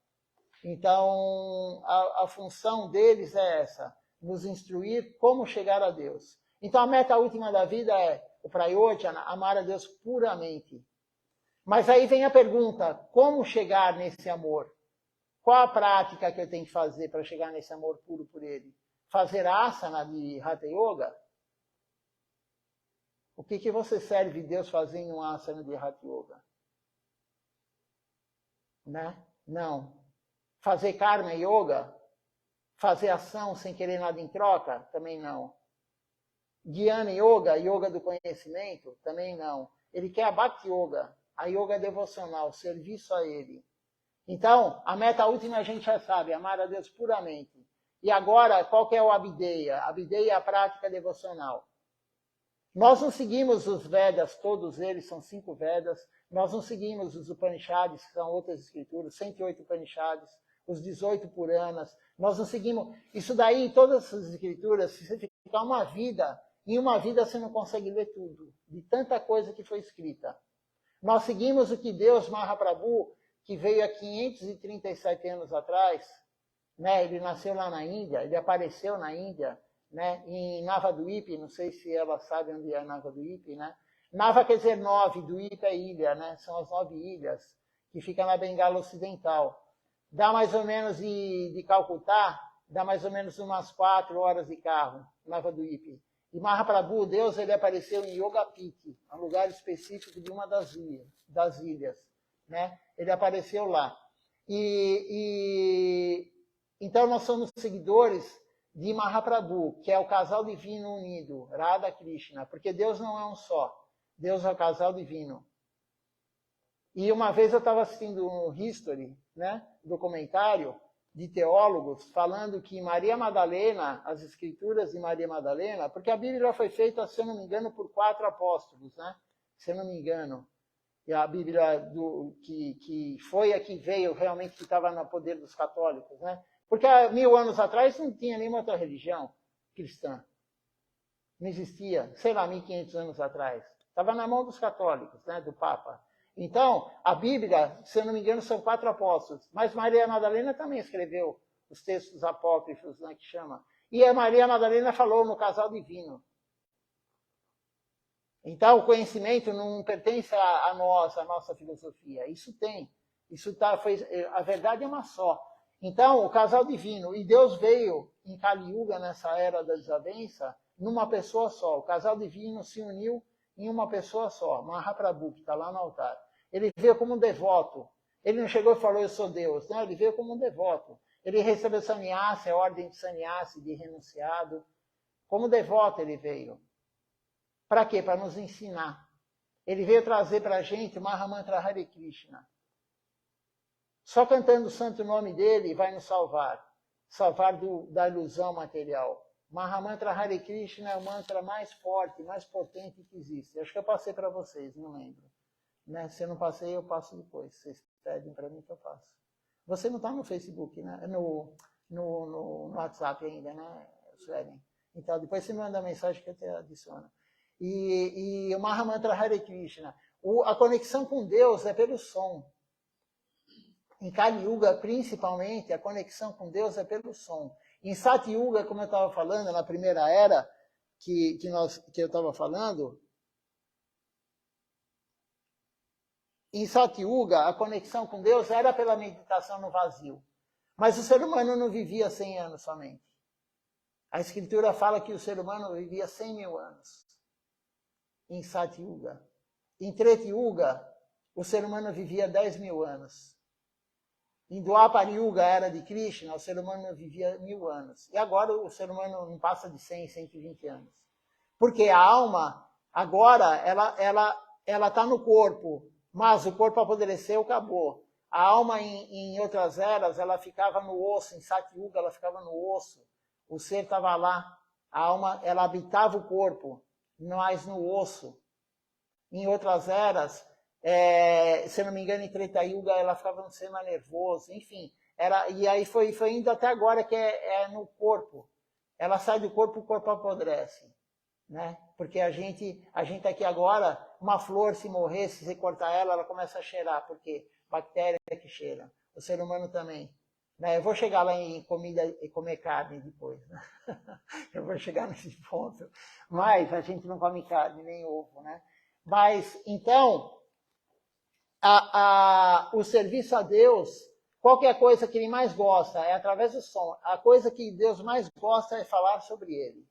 Então, a função deles é essa, nos instruir como chegar a Deus. Então, a meta última da vida é o prayojana, amar a Deus puramente. Mas aí vem a pergunta, como chegar nesse amor? Qual a prática que eu tenho que fazer para chegar nesse amor puro por ele? Fazer asana de Hatha Yoga? O que você serve Deus fazendo um asana de Hatha Yoga? Né? Não. Fazer karma yoga? Fazer ação sem querer nada em troca? Também não. Dhyana yoga, yoga do conhecimento? Também não. Ele quer a bhakti yoga, a yoga devocional, serviço a ele. Então, a meta última a gente já sabe, amar a Deus puramente. E agora, qual que é o Abhideya? Abhideya é a prática devocional. Nós não seguimos os Vedas, todos eles são 5 Vedas. Nós não seguimos os Upanishads, que são outras escrituras, 108 Upanishads, os 18 Puranas. Nós não seguimos. Isso daí, todas essas escrituras, se você ficar uma vida, em uma vida você não consegue ler tudo, de tanta coisa que foi escrita. Nós seguimos o que Deus, Mahaprabhu, que veio há 537 anos atrás, né? Ele nasceu lá na Índia, ele apareceu na Índia, né? Em Navadvip, não sei se ela sabe onde é Navadvip, né? Nava quer dizer 9, Dvip é ilha, né? São as 9 ilhas que ficam na Bengala Ocidental. Dá mais ou menos de Calcutá, dá mais ou menos umas 4 horas de carro, Navadvip. E Mahaprabhu, Deus, ele apareceu em Yogapiti, um lugar específico de uma das ilhas, né? Ele apareceu lá. Então nós somos seguidores de Mahaprabhu, que é o casal divino unido, Radha Krishna, porque Deus não é um só, Deus é o casal divino. E uma vez eu estava assistindo um History, né, documentário de teólogos, falando que Maria Madalena, as escrituras de Maria Madalena, porque a Bíblia foi feita, se eu não me engano, por 4 apóstolos, né, se eu não me engano. E a Bíblia que foi a que veio realmente, que estava no poder dos católicos, né? Porque há 1000 anos atrás não tinha nenhuma outra religião cristã. Não existia, sei lá, 1500 anos atrás. Estava na mão dos católicos, né, do Papa. Então, a Bíblia, se eu não me engano, são 4 apóstolos. Mas Maria Madalena também escreveu os textos apócrifos, né, que chama. E a Maria Madalena falou no casal divino. Então, o conhecimento não pertence a nós, a nossa filosofia. Isso tem. A verdade é uma só. Então, o casal divino. E Deus veio em Kali Yuga, nessa era da desavença, numa pessoa só. O casal divino se uniu em uma pessoa só. Mahaprabhu, que está lá no altar. Ele veio como um devoto. Ele não chegou e falou, eu sou Deus. Não, ele veio como um devoto. Ele recebeu sannyasi, a ordem de sannyasi, de renunciado. Como devoto ele veio. Para quê? Para nos ensinar. Ele veio trazer para a gente o Mahamantra Hare Krishna. Só cantando o santo nome dele vai nos salvar. Salvar da ilusão material. Mahamantra Hare Krishna é o mantra mais forte, mais potente que existe. Acho que eu passei para vocês, não lembro. Né? Se eu não passei, eu passo depois. Vocês pedem para mim que eu passo. Você não está no Facebook, né? No WhatsApp ainda, né, Suelen? Então, depois você me manda mensagem que eu te adiciono. E o Mahamantra Hare Krishna. A conexão com Deus é pelo som. Em Kali Yuga, principalmente, a conexão com Deus é pelo som. Em Sati Yuga, como eu estava falando, na primeira era que eu estava falando, em Sati Yuga, a conexão com Deus era pela meditação no vazio. Mas o ser humano não vivia 100 anos somente. A Escritura fala que o ser humano vivia 100.000 anos. Em Sati Yuga. Em Treta Yuga, o ser humano vivia 10.000 anos. Em Dwapara Yuga, a era de Krishna, o ser humano vivia 1000 anos. E agora o ser humano não passa de 100, 120 anos. Porque a alma, agora, ela está no corpo, mas o corpo apodreceu, acabou. A alma, em outras eras, ela ficava no osso. Em Sati Yuga, ela ficava no osso. O ser estava lá. A alma, ela habitava o corpo, mas no osso. Em outras eras, se eu não me engano, em Treta Yuga, ela ficava no ser mais nervoso, enfim. E aí foi indo até agora, que é no corpo. Ela sai do corpo, o corpo apodrece. Né? Porque a gente aqui agora, uma flor, se morrer, se você cortar ela começa a cheirar, porque bactéria que cheira. O ser humano também. Né? Eu vou chegar lá em comida e comer carne depois. Né? Eu vou chegar nesse ponto. Mas a gente não come carne, nem ovo, né? Mas, então, o serviço a Deus, qual que é a coisa que ele mais gosta? É através do som. A coisa que Deus mais gosta é falar sobre ele.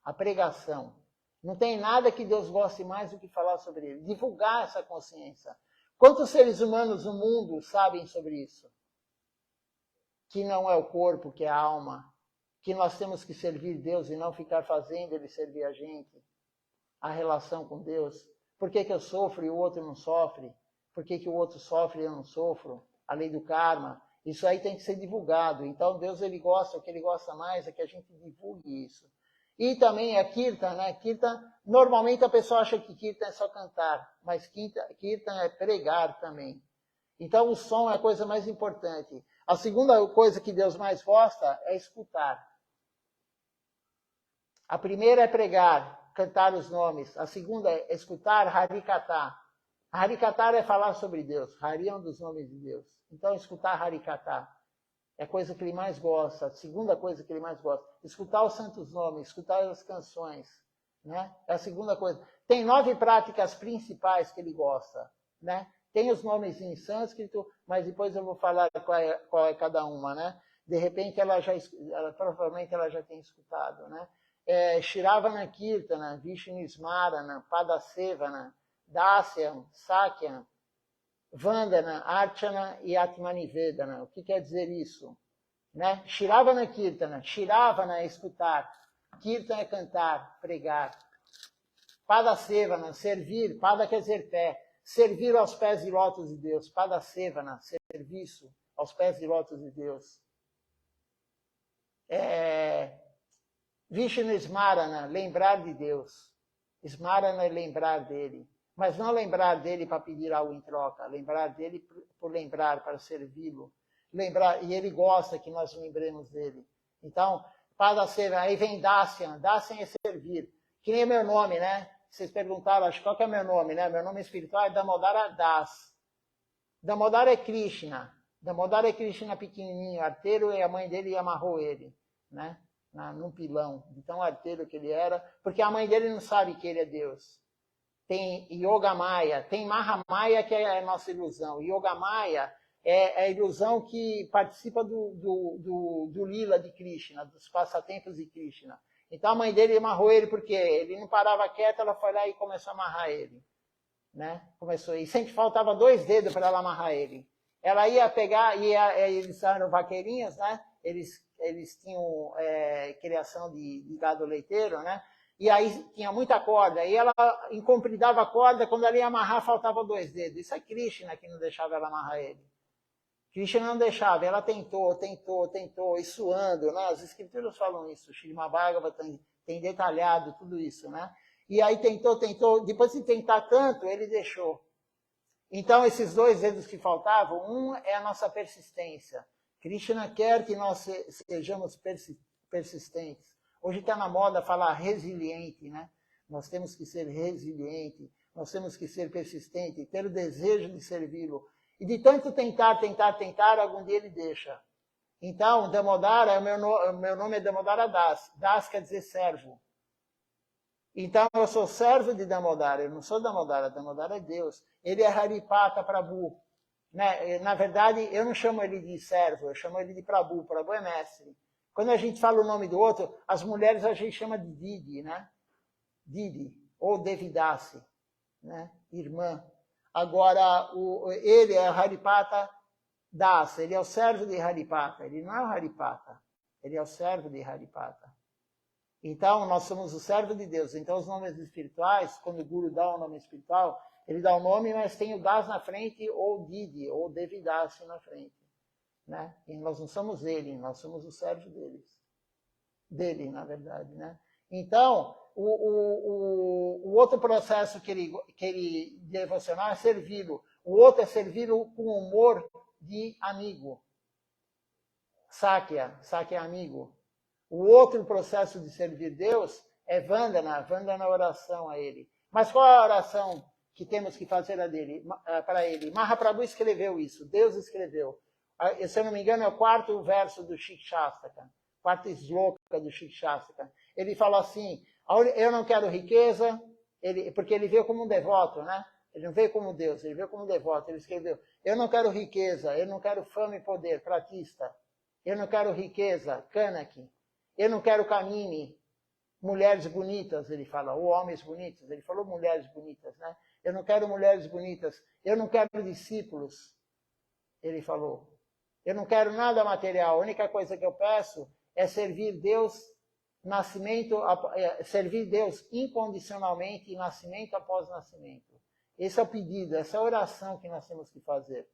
A pregação. Não tem nada que Deus goste mais do que falar sobre ele. Divulgar essa consciência. Quantos seres humanos no mundo sabem sobre isso? Que não é o corpo, que é a alma. Que nós temos que servir Deus e não ficar fazendo ele servir a gente. A relação com Deus. Por que eu sofro e o outro não sofre? Por que o outro sofre e eu não sofro? a lei do karma. Isso aí tem que ser divulgado. Então Deus, ele gosta, o que ele gosta mais é que a gente divulgue isso. E também a Kirtan, né? Kirtan, normalmente a pessoa acha que Kirtan é só cantar, mas Kirtan é pregar também. Então o som é a coisa mais importante. A segunda coisa que Deus mais gosta é escutar. A primeira é pregar, cantar os nomes. A segunda é escutar, Harikata. Harikata é falar sobre Deus. Hari é um dos nomes de Deus. Então escutar Harikata é a coisa que ele mais gosta. A segunda coisa que ele mais gosta. Escutar os santos nomes, escutar as canções. Né? É a segunda coisa. Tem 9 práticas principais que ele gosta. Né? Tem os nomes em sânscrito, mas depois eu vou falar qual é cada uma. Né? De repente, provavelmente ela já tem escutado. Né? Shiravana Kirtana, Vishnu Smarana, Padasevana, Dasyam, Sakyam, Vandana, Archana e Atmanivedana. O que quer dizer isso? Né? Shiravana Kirtana. Shiravana é escutar. Kirtana é cantar, pregar. Padasevana, servir. Pada quer dizer pé. Servir aos pés de lótus de Deus. Padasevana, serviço aos pés de lótus de Deus. Vishnu Smarana, lembrar de Deus. Smarana é lembrar dele. Mas não lembrar dele para pedir algo em troca. Lembrar dele por lembrar, para servi-lo. Lembrar, e ele gosta que nós lembremos dele. Então, Padasevana, aí vem Dasyam. Dasyam é servir. Que nem meu nome, né? Vocês perguntaram, acho, qual que é meu nome, né? Meu nome espiritual é Damodara Das. Damodara é Krishna. Damodara é Krishna pequenininho, arteiro, e a mãe dele amarrou ele, né? Num pilão. Então, arteiro que ele era, porque a mãe dele não sabe que ele é Deus. Tem Yoga Maya, tem Mahamaya, que é a nossa ilusão. Yoga Maya é a ilusão que participa do Lila de Krishna, dos passatempos de Krishna. Então a mãe dele amarrou ele porque ele não parava quieto, ela foi lá e começou a amarrar ele. Né? Começou, e sempre faltava 2 dedos para ela amarrar ele. Ela ia pegar, eles eram vaqueirinhos, né? Eles tinham criação de gado leiteiro, né? E aí tinha muita corda, e ela incompridava a corda, quando ela ia amarrar, faltava 2 dedos. Isso é Krishna que não deixava ela amarrar ele. Krishna não deixava, ela tentou, e suando, né? As escrituras falam isso, Srimad Bhagavatam tem detalhado tudo isso, né? E aí tentou, depois de tentar tanto, ele deixou. Então, esses 2 dedos que faltavam, um é a nossa persistência. Krishna quer que nós sejamos persistentes. Hoje está na moda falar resiliente, né? Nós temos que ser resiliente, nós temos que ser persistente, ter o desejo de servi-lo. E de tanto tentar, algum dia ele deixa. Então, Damodara, meu nome é Damodara Das. Das quer dizer servo. Então, eu sou servo de Damodara, eu não sou Damodara, Damodara é Deus. Ele é Haripata Prabhu. Né? Na verdade, eu não chamo ele de servo, eu chamo ele de Prabhu. Prabhu é mestre. Quando a gente fala o nome do outro, as mulheres a gente chama de Didi, né? Didi, ou Devidasi, né? Irmã. Agora, ele é Haripata Das, ele é o servo de Haripata, ele não é o Haripata, ele é o servo de Haripata. Então, nós somos o servo de Deus. Então, os nomes espirituais, quando o Guru dá um nome espiritual, ele dá o nome, mas tem o Das na frente, ou Didi, ou Devidasi na frente. Né? E nós não somos ele, nós somos o servo dele, na verdade. Né? Então, o outro processo que ele devocional é servi-lo. O outro é servi-lo com humor de amigo. Sakya é amigo. O outro processo de servir Deus é Vandana é oração a ele. Mas qual é a oração que temos que fazer para ele? Mahaprabhu escreveu isso, Deus escreveu. Se eu não me engano, é o 4º verso do Shikshastaka, 4º sloka do Shikshastaka. Ele fala assim, eu não quero riqueza, porque ele veio como um devoto, né? Ele não veio como Deus, ele veio como devoto. Ele escreveu, eu não quero riqueza, eu não quero fama e poder, pratista. Eu não quero riqueza, Kanaki. Eu não quero Kamini, mulheres bonitas, ele fala, ou homens bonitos. Ele falou mulheres bonitas, né? Eu não quero mulheres bonitas, eu não quero discípulos, ele falou. Eu não quero nada material, a única coisa que eu peço é servir Deus, servir Deus incondicionalmente, nascimento após nascimento. Esse é o pedido, essa é a oração que nós temos que fazer.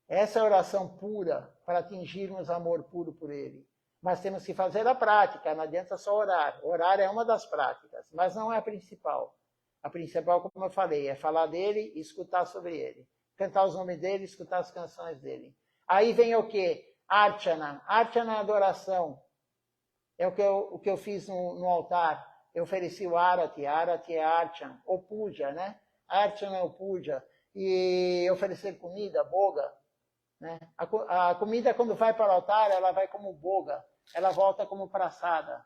Essa é a oração pura para atingirmos amor puro por Ele. Mas temos que fazer a prática, não adianta só orar. Orar é uma das práticas, mas não é a principal. A principal, como eu falei, é falar dele e escutar sobre ele. Cantar os nomes dele, escutar as canções dele. Aí vem o quê? Archana. Archana é adoração. É o que eu fiz no altar. Eu ofereci o Arati. Arati é Archan. Ou Puja, né? Archana é o Puja. E oferecer comida, boga. Né? A comida, quando vai para o altar, ela vai como boga. Ela volta como praçada.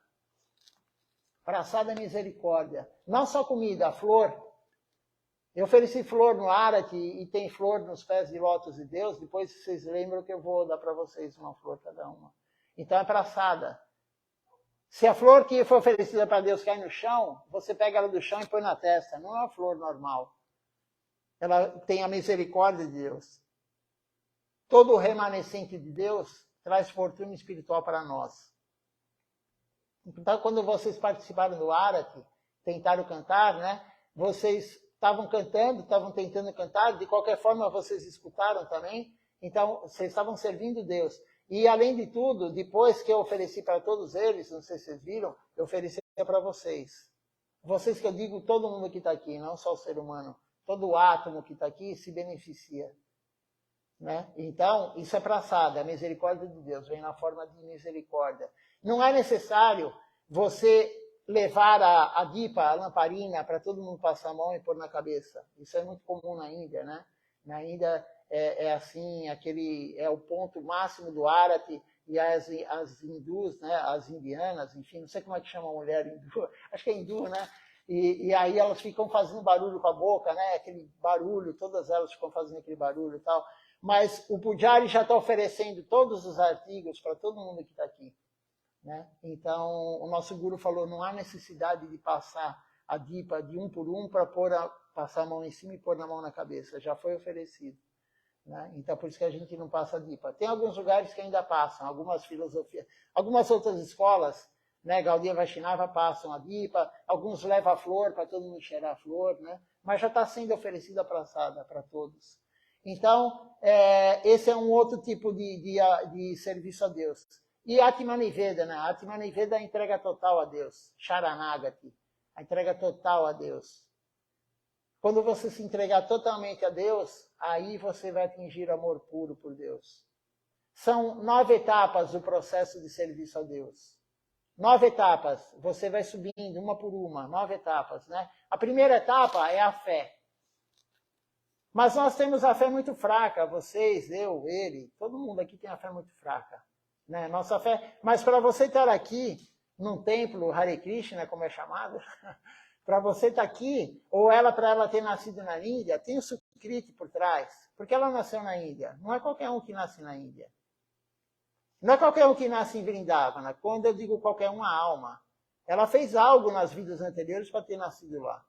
Praçada é misericórdia. Não só comida, a flor. Eu ofereci flor no Arati e tem flor nos pés de lótus de Deus. Depois vocês lembram que eu vou dar para vocês uma flor cada uma. Então é praçada. Se a flor que foi oferecida para Deus cai no chão, você pega ela do chão e põe na testa. Não é uma flor normal. Ela tem a misericórdia de Deus. Todo o remanescente de Deus traz fortuna espiritual para nós. Então, quando vocês participaram do Arati, tentaram cantar, né? Vocês estavam cantando, estavam tentando cantar, de qualquer forma vocês escutaram também. Então, vocês estavam servindo Deus. E, além de tudo, depois que eu ofereci para todos eles, não sei se vocês viram, eu ofereci para vocês. Vocês que eu digo, todo mundo que está aqui, não só o ser humano. Todo átomo que está aqui se beneficia. Né? Então, isso é praçada, a misericórdia de Deus, vem na forma de misericórdia. Não é necessário você levar a dipa, a lamparina, para todo mundo passar a mão e pôr na cabeça. Isso é muito comum na Índia, né? Na Índia é assim, é o ponto máximo do Arati, e as hindus, né? As indianas, enfim, não sei como é que chama a mulher hindu, acho que é hindu, né? E aí elas ficam fazendo barulho com a boca, né? Aquele barulho, todas elas ficam fazendo aquele barulho e tal. Mas o Pujari já está oferecendo todos os artigos para todo mundo que está aqui. Né? Então, o nosso guru falou, não há necessidade de passar a dipa de um por um para passar a mão em cima e pôr na mão na cabeça. Já foi oferecido. Né? Então, por isso que a gente não passa a dipa. Tem alguns lugares que ainda passam, algumas filosofias, algumas outras escolas, né? Gaudiya Vaishnava passam a dipa, alguns levam a flor para todo mundo cheirar a flor, né? Mas já está sendo oferecida a praçada para todos. Então, esse é um outro tipo de serviço a Deus. E Atmaniveda, né? Atmaniveda é a entrega total a Deus. Sharanagati, a entrega total a Deus. Quando você se entregar totalmente a Deus, aí você vai atingir amor puro por Deus. São 9 etapas do processo de serviço a Deus. 9 etapas, você vai subindo uma por uma, 9 etapas, né? A primeira etapa é a fé. Mas nós temos a fé muito fraca, vocês, eu, ele, todo mundo aqui tem a fé muito fraca. Né? Nossa fé. Mas para você estar aqui, num templo Hare Krishna, como é chamado, para você estar aqui, ou para ela ter nascido na Índia, tem o Sukriti por trás, porque ela nasceu na Índia. Não é qualquer um que nasce na Índia. Não é qualquer um que nasce em Vrindavana. Quando eu digo qualquer um, a alma. Ela fez algo nas vidas anteriores para ter nascido lá.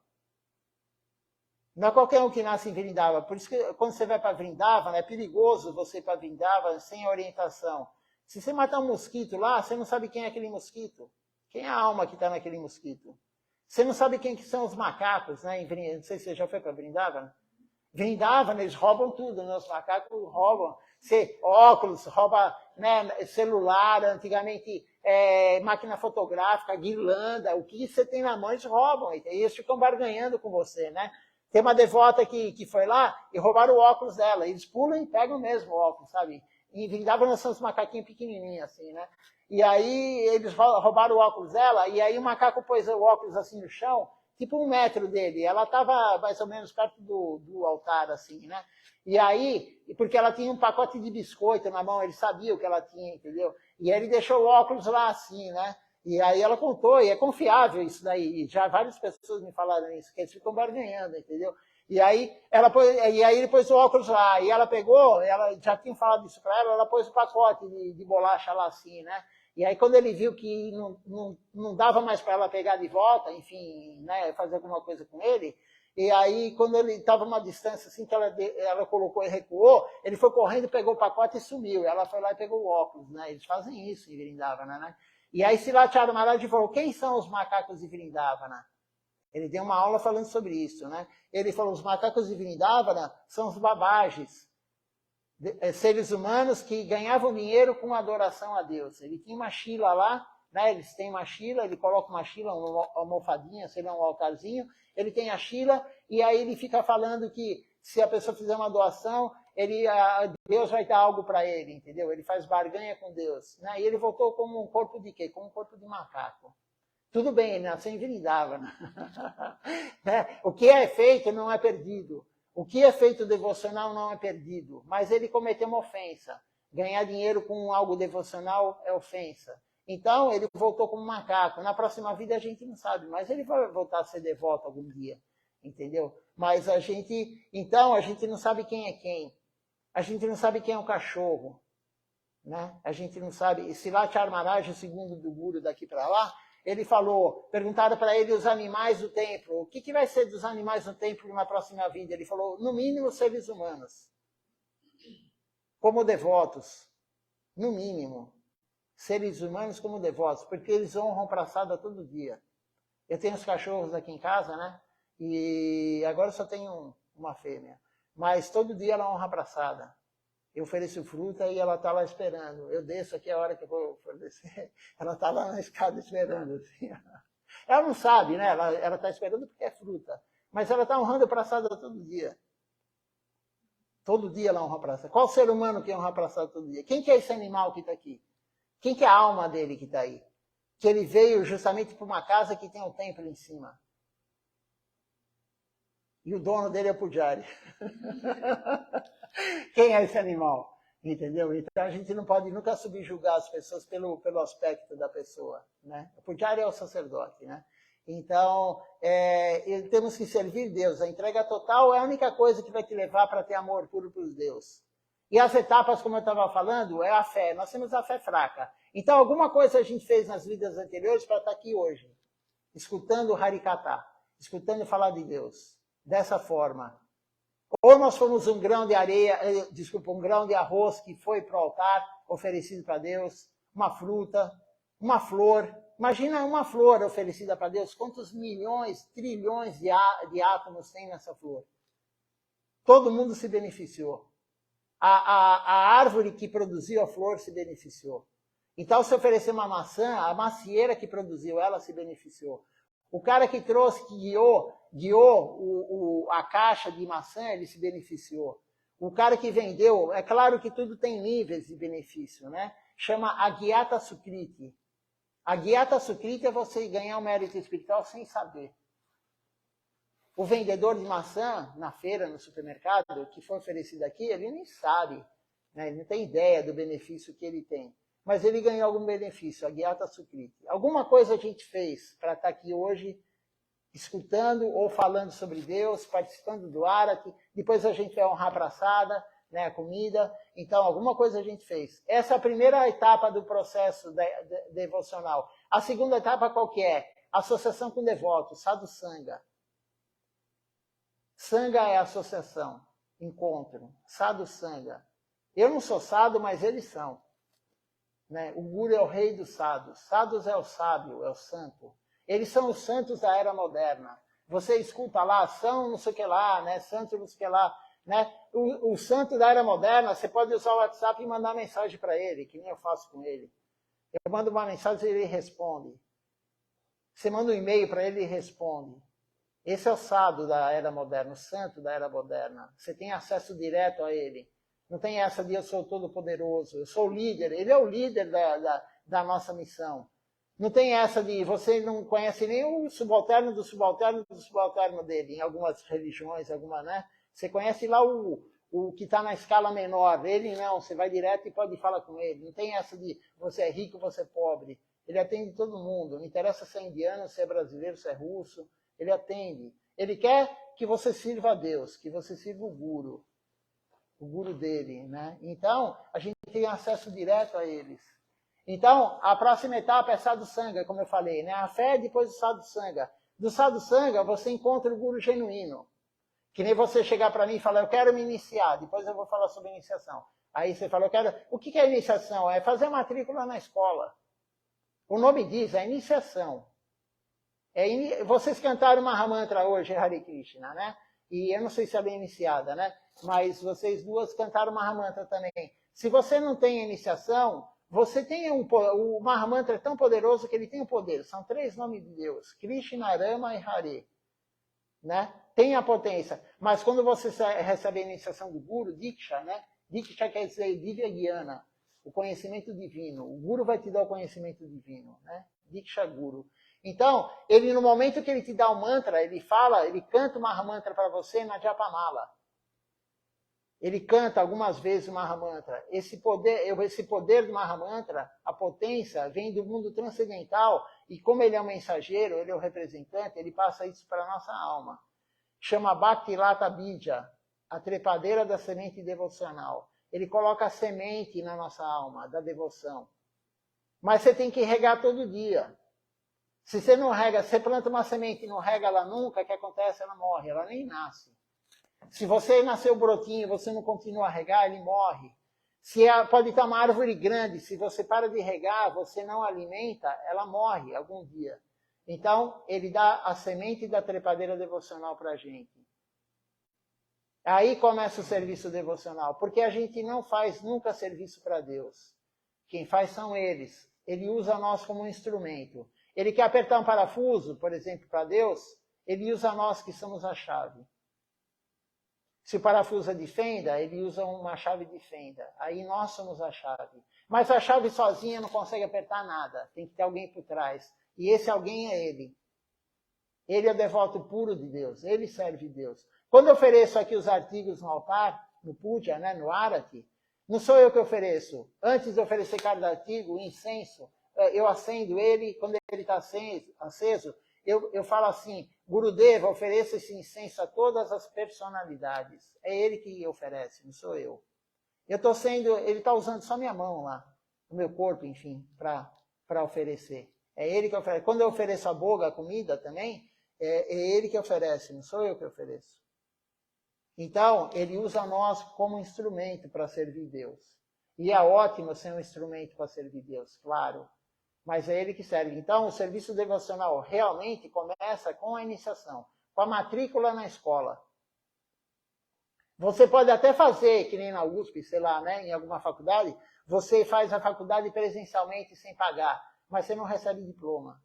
Não é qualquer um que nasce em Vrindavana. Por isso que quando você vai para Vrindavana, é perigoso você ir para Vrindavana sem orientação. Se você matar um mosquito lá, você não sabe quem é aquele mosquito. Quem é a alma que está naquele mosquito? Você não sabe quem que são os macacos, né? Não sei se você já foi para Vrindavana. Vrindavana, eles roubam tudo, né? Os macacos roubam. Óculos, rouba, né, celular, antigamente máquina fotográfica, guirlanda, o que você tem na mão eles roubam. E eles ficam barganhando com você, né? Tem uma devota que foi lá e roubaram o óculos dela. Eles pulam e pegam mesmo o óculos, sabe? E Vrindavana são os macaquinhos pequenininhos, assim, né? E aí eles roubaram o óculos dela, e aí o macaco pôs o óculos assim no chão, tipo 1 metro dele. Ela estava mais ou menos perto do altar, assim, né? E aí, porque ela tinha um pacote de biscoito na mão, ele sabia o que ela tinha, entendeu? E ele deixou o óculos lá assim, né? E aí ela contou, e é confiável isso daí. E já várias pessoas me falaram isso, que eles ficam barganhando, entendeu? E aí ele pôs o óculos lá, e ela pegou, ela já tinha falado isso para ela pôs o pacote de bolacha lá assim, né? E aí quando ele viu que não dava mais para ela pegar de volta, enfim, né, fazer alguma coisa com ele, e aí quando ele estava uma distância assim, que ela colocou e recuou, ele foi correndo, pegou o pacote e sumiu. Ela foi lá e pegou o óculos, né? Eles fazem isso em Vrindavana, né? E aí Silathyara Maharaj falou, quem são os macacos de Vrindavana? Ele deu uma aula falando sobre isso, né? Ele falou, os macacos de Vrindavana são os babajes. seres humanos que ganhavam dinheiro com adoração a Deus. Ele tinha uma Shila lá, né? Eles têm uma Shila, ele coloca uma Shila, uma almofadinha, sei lá, um altarzinho, ele tem a Shila, e aí ele fica falando que se a pessoa fizer uma doação, Deus vai dar algo para ele, entendeu? Ele faz barganha com Deus. Né? E ele voltou como um corpo de quê? Como um corpo de macaco. Tudo bem, ele nasceu em Vrindavana. Né? O que é feito não é perdido. O que é feito devocional não é perdido. Mas ele cometeu uma ofensa. Ganhar dinheiro com algo devocional é ofensa. Então, ele voltou como macaco. Na próxima vida a gente não sabe, mas ele vai voltar a ser devoto algum dia. Entendeu? Mas então, a gente não sabe quem é quem. A gente não sabe quem é o cachorro. Né? A gente não sabe. E Silat Maharaj, o segundo do Guru daqui para lá, ele falou, perguntaram para ele os animais do templo. O que vai ser dos animais do templo na próxima vida? Ele falou, no mínimo, seres humanos. Como devotos. No mínimo. Seres humanos como devotos. Porque eles honram praçada todo dia. Eu tenho os cachorros aqui em casa, né? E agora eu só tenho uma fêmea. Mas todo dia ela honra a praçada. Eu ofereço fruta e ela está lá esperando. Eu desço aqui a hora que eu vou descer. Ela está lá na escada esperando. Assim. Ela não sabe, né? Ela está esperando porque é fruta. Mas ela está honrando a praçada todo dia. Todo dia ela honra a praçada. Qual ser humano que honra a praçada todo dia? Quem que é esse animal que está aqui? Quem que é a alma dele que está aí? Que ele veio justamente para uma casa que tem um templo em cima. E o dono dele é o Pujari. Quem é esse animal? Entendeu? Então a gente não pode nunca subjugar as pessoas pelo aspecto da pessoa. Né? O Pujari é o sacerdote. Né? Então, temos que servir Deus. A entrega total é a única coisa que vai te levar para ter amor puro por Deus. E as etapas, como eu estava falando, é a fé. Nós temos a fé fraca. Então, alguma coisa a gente fez nas vidas anteriores para estar aqui hoje. Escutando o Harikata. Escutando falar de Deus. Dessa forma. Ou nós fomos um grão de areia, um grão de arroz que foi para o altar, oferecido para Deus, uma fruta, uma flor. Imagina uma flor oferecida para Deus, quantos milhões, trilhões de átomos tem nessa flor. Todo mundo se beneficiou. A árvore que produziu a flor se beneficiou. Então, se oferecer uma maçã, a macieira que produziu ela se beneficiou. O cara que trouxe, que guiou a caixa de maçã, ele se beneficiou. O cara que vendeu, é claro que tudo tem níveis de benefício, né? Chama Agyata Sukriti. Agyata Sukriti é você ganhar um mérito espiritual sem saber. O vendedor de maçã, na feira, no supermercado, que foi oferecido aqui, ele nem sabe, né? Ele não tem ideia do benefício que ele tem. Mas ele ganhou algum benefício, Agyata Sukriti. Alguma coisa a gente fez para estar aqui hoje, escutando ou falando sobre Deus, participando do Arati, depois a gente vai honrar a praçada, né, a comida. Então, alguma coisa a gente fez. Essa é a primeira etapa do processo devocional. A segunda etapa qual que é? Associação com devotos, Sadhu Sangha. Sangha é associação, encontro, Sadhu Sangha. Eu não sou sadhu, mas eles são. Né? O Guru é o rei dos sadhus. Sadhus é o sábio, é o santo. Eles são os santos da era moderna. Você escuta lá, são não sei o que lá, né? Santo não sei o que lá. Né? O santo da era moderna, você pode usar o WhatsApp e mandar mensagem para ele, que nem eu faço com ele. Eu mando uma mensagem e ele responde. Você manda um e-mail para ele e responde. Esse é o sadhu da era moderna, o santo da era moderna. Você tem acesso direto a ele. Não tem essa de eu sou todo poderoso, eu sou o líder. Ele é o líder da nossa missão. Não tem essa de você não conhece nem o subalterno do subalterno do subalterno dele, em algumas religiões, né? Você conhece lá o que está na escala menor. Ele não, você vai direto e pode falar com ele. Não tem essa de você é rico, você é pobre. Ele atende todo mundo. Não interessa se é indiano, se é brasileiro, se é russo. Ele atende. Ele quer que você sirva a Deus, que você sirva o Guru dele, né? Então, a gente tem acesso direto a eles. Então, a próxima etapa é Sadhu Sangha, como eu falei, né? A fé depois do Sadhu Sangha. Do Sadhu Sangha, você encontra o Guru genuíno. Que nem você chegar para mim e falar, eu quero me iniciar, depois eu vou falar sobre iniciação. Aí você fala, o que é iniciação? É fazer matrícula na escola. O nome diz, é iniciação. Vocês cantaram Mahamantra hoje, Hare Krishna, né? e eu não sei se ela é iniciada, né? Mas vocês duas cantaram Mahamantra também. Se você não tem iniciação, você tem o Mahamantra é tão poderoso que ele tem o poder. São 3 nomes de Deus: Krishna, Rama e Hare. Né? Tem a potência. Mas quando você recebe a iniciação do Guru, Diksha, né? Diksha quer dizer Divya Gyana, o conhecimento divino. O Guru vai te dar o conhecimento divino, né? Diksha Guru. Então, ele no momento que ele te dá o mantra, ele canta o Mahamantra para você na Japamala. Ele canta algumas vezes o Mahamantra. Esse poder do Mahamantra, a potência, vem do mundo transcendental, e como ele é um mensageiro, ele é o representante, ele passa isso para a nossa alma. Chama Bhakti Lata Bija, a trepadeira da semente devocional. Ele coloca a semente na nossa alma, da devoção. Mas você tem que regar todo dia. Se você não rega, você planta uma semente e não rega ela nunca, o que acontece? Ela morre, ela nem nasce. Se você nasceu brotinho e você não continua a regar, ele morre. Pode estar uma árvore grande, se você para de regar, você não alimenta, ela morre algum dia. Então, ele dá a semente da trepadeira devocional para a gente. Aí começa o serviço devocional, porque a gente não faz nunca serviço para Deus. Quem faz são eles. Ele usa nós como um instrumento. Ele quer apertar um parafuso, por exemplo, para Deus, ele usa nós que somos a chave. Se o parafuso é de fenda, ele usa uma chave de fenda. Aí nós somos a chave. Mas a chave sozinha não consegue apertar nada. Tem que ter alguém por trás. E esse alguém é ele. Ele é o devoto puro de Deus. Ele serve Deus. Quando eu ofereço aqui os artigos no altar, no puja, né, no arati, não sou eu que ofereço. Antes de oferecer cada artigo, o incenso, eu acendo ele. Quando ele está aceso, eu falo assim: Gurudeva, ofereça esse incenso a todas as personalidades. É ele que oferece, não sou eu. Ele está usando só minha mão lá, o meu corpo, enfim, para oferecer. É ele que oferece. Quando eu ofereço a boga, a comida também, é ele que oferece, não sou eu que ofereço. Então, ele usa nós como instrumento para servir Deus. E é ótimo ser um instrumento para servir Deus, claro. Mas é ele que serve. Então, o serviço devocional realmente começa com a iniciação, com a matrícula na escola. Você pode até fazer, que nem na USP, sei lá, né, em alguma faculdade, você faz a faculdade presencialmente sem pagar, mas você não recebe diploma.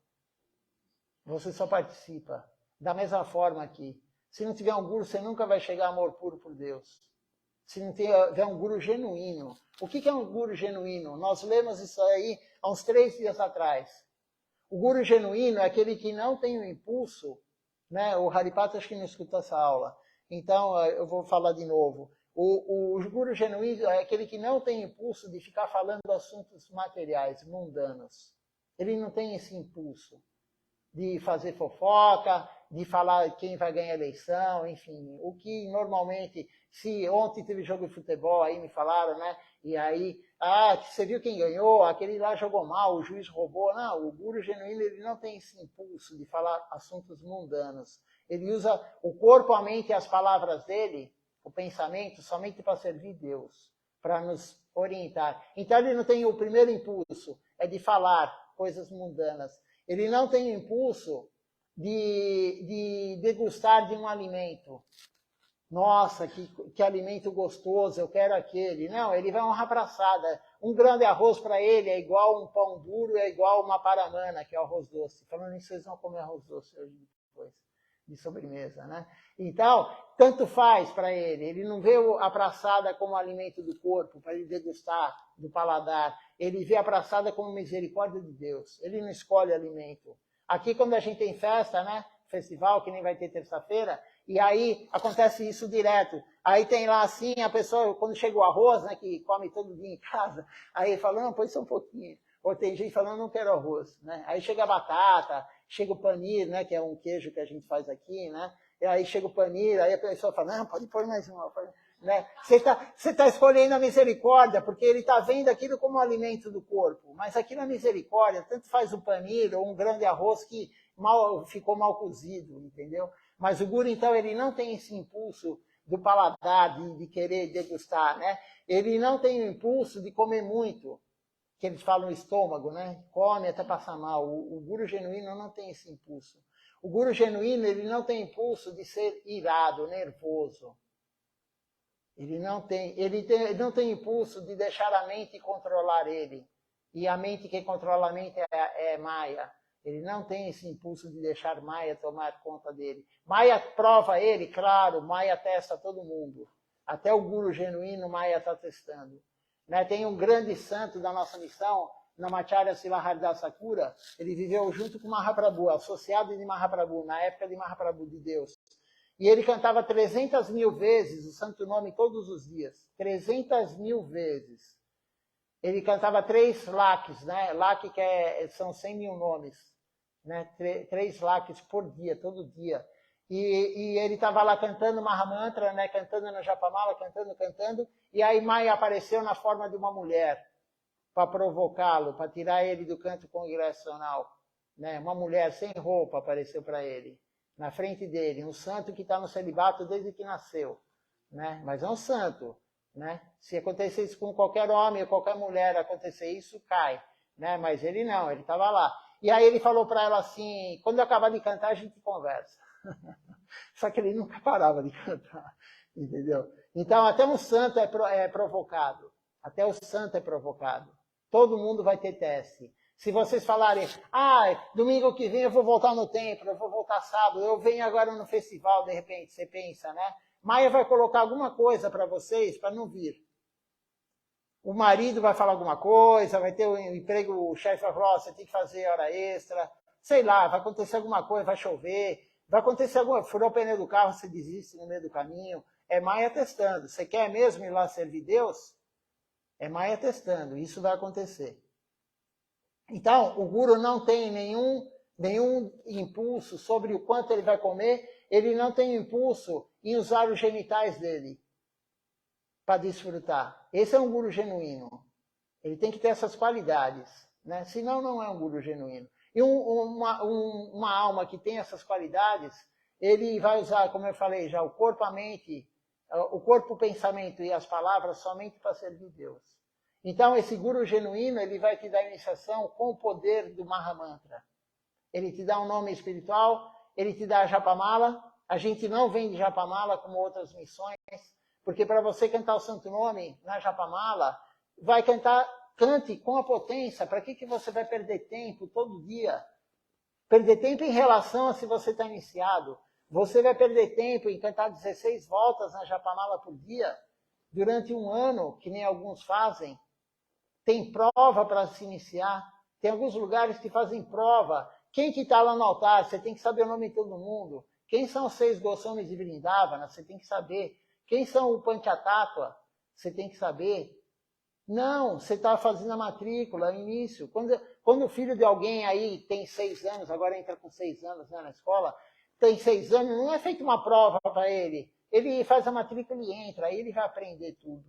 Você só participa. Da mesma forma aqui. Se não tiver um guru, você nunca vai chegar a amor puro por Deus. Se não tiver um guru genuíno. O que é um guru genuíno? Nós lemos isso aí há uns 3 dias atrás. O guru genuíno é aquele que não tem o impulso, né? O Haripata acho que não escutou essa aula. Então, eu vou falar de novo. O guru genuíno é aquele que não tem impulso de ficar falando assuntos materiais, mundanos. Ele não tem esse impulso de fazer fofoca, de falar quem vai ganhar a eleição, enfim. O que normalmente, se ontem teve jogo de futebol, aí me falaram, né? E aí, você viu quem ganhou? Aquele lá jogou mal, o juiz roubou. Não, o guru genuíno ele não tem esse impulso de falar assuntos mundanos. Ele usa o corpo, a mente e as palavras dele, o pensamento, somente para servir Deus, para nos orientar. Então ele não tem o primeiro impulso, é de falar coisas mundanas. Ele não tem o impulso de degustar de um alimento. Nossa, que alimento gostoso, eu quero aquele. Não, ele vai uma praçada. Um grão de arroz para ele é igual um pão duro, é igual uma paramana, que é o arroz doce. Falando nisso, vocês vão comer arroz doce hoje depois, de sobremesa, né? Então, tanto faz para ele. Ele não vê a praçada como alimento do corpo, para ele degustar do paladar. Ele vê a praçada como misericórdia de Deus. Ele não escolhe alimento. Aqui, quando a gente tem festa, né? Festival, que nem vai ter terça-feira, e aí acontece isso direto. Aí tem lá assim, a pessoa, quando chega o arroz, né, que come todo dia em casa, aí fala, não, põe só um pouquinho. Ou tem gente falando, não quero arroz, né? Aí chega a batata, chega o panir, né, que é um queijo que a gente faz aqui, né? E aí chega o panir, aí a pessoa fala, não, pode pôr mais uma. Né? Você tá escolhendo a misericórdia, porque ele está vendo aquilo como alimento do corpo. Mas aquilo é misericórdia, tanto faz o panir ou um grão de arroz que ficou mal cozido, entendeu? Mas o guru, então, ele não tem esse impulso do paladar, de querer degustar, né? Ele não tem o impulso de comer muito, que eles falam estômago, né? Come até passar mal. O guru genuíno não tem esse impulso. O guru genuíno, ele não tem impulso de ser irado, nervoso. Ele não tem impulso de deixar a mente controlar ele. E a mente que controla a mente é Maya. Ele não tem esse impulso de deixar Maya tomar conta dele. Maya prova ele, claro, Maya testa todo mundo. Até o guru genuíno, Maya está testando. Né? Tem um grande santo da nossa missão, Namacharya Silaharidasa Thakura, ele viveu junto com Mahaprabhu, associado de Mahaprabhu, na época de Mahaprabhu, de Deus. E ele cantava 300 mil vezes o santo nome todos os dias. 300 mil vezes. Ele cantava 3 lakhs, né? Lakh são 100 mil nomes. Né? 3 lakhs por dia, todo dia. E ele estava lá cantando Mahamantra, né? Cantando no Japamala, cantando. E aí Maya apareceu na forma de uma mulher para provocá-lo, para tirar ele do canto congregacional. Né? Uma mulher sem roupa apareceu para ele, na frente dele. Um santo que está no celibato desde que nasceu. Né? Mas é um santo. Né? Se acontecer isso com qualquer homem ou qualquer mulher, acontecer isso, cai. Né? Mas ele não, ele estava lá. E aí ele falou para ela assim, quando eu acabar de cantar, a gente conversa. Só que ele nunca parava de cantar, entendeu? Então até um santo é provocado. Até o santo é provocado. Todo mundo vai ter teste. Se vocês falarem, domingo que vem eu vou voltar no templo, eu vou voltar sábado, eu venho agora no festival, de repente, você pensa, né? Maia vai colocar alguma coisa para vocês para não vir. O marido vai falar alguma coisa, vai ter um emprego, o chefe vai falar, você tem que fazer hora extra, sei lá, vai acontecer alguma coisa, vai chover, vai acontecer alguma coisa, furou o pneu do carro, você desiste no meio do caminho. É Maia testando. Você quer mesmo ir lá servir Deus? É Maia testando, isso vai acontecer. Então, o guru não tem nenhum impulso sobre o quanto ele vai comer, ele não tem impulso em usar os genitais dele para desfrutar. Esse é um guru genuíno. Ele tem que ter essas qualidades, né? Senão não é um guru genuíno. E uma alma que tem essas qualidades, ele vai usar, como eu falei já, o corpo, a mente, o corpo, o pensamento e as palavras somente para servir Deus. Então, esse guru genuíno, ele vai te dar iniciação com o poder do Mahamantra. Ele te dá um nome espiritual, ele te dá a Japamala. A gente não vende Japamala como outras missões, porque para você cantar o santo nome na Japamala, cante com a potência. Para que você vai perder tempo todo dia? Perder tempo em relação a se você está iniciado. Você vai perder tempo em cantar 16 voltas na Japamala por dia, durante um ano, que nem alguns fazem. Tem prova para se iniciar. Tem alguns lugares que fazem prova. Quem que está lá no altar? Você tem que saber o nome de todo mundo. Quem são os 6 Goswamis de Vrindavana? Você tem que saber. Quem são o Panchatattva? Você tem que saber. Não, você está fazendo a matrícula, início. Quando o filho de alguém aí tem 6 anos, agora entra com 6 anos, né, na escola, tem 6 anos, não é feita uma prova para ele. Ele faz a matrícula e entra, aí ele vai aprender tudo.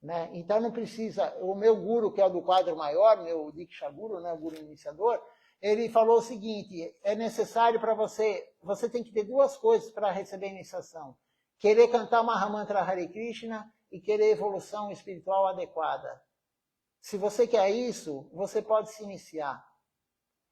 Né? Então não precisa. O meu guru, que é o do quadro maior, meu Diksha Guru, né, o guru iniciador, ele falou o seguinte, é necessário para você tem que ter 2 coisas para receber a iniciação. Querer cantar Mahamantra Hare Krishna e querer evolução espiritual adequada. Se você quer isso, você pode se iniciar.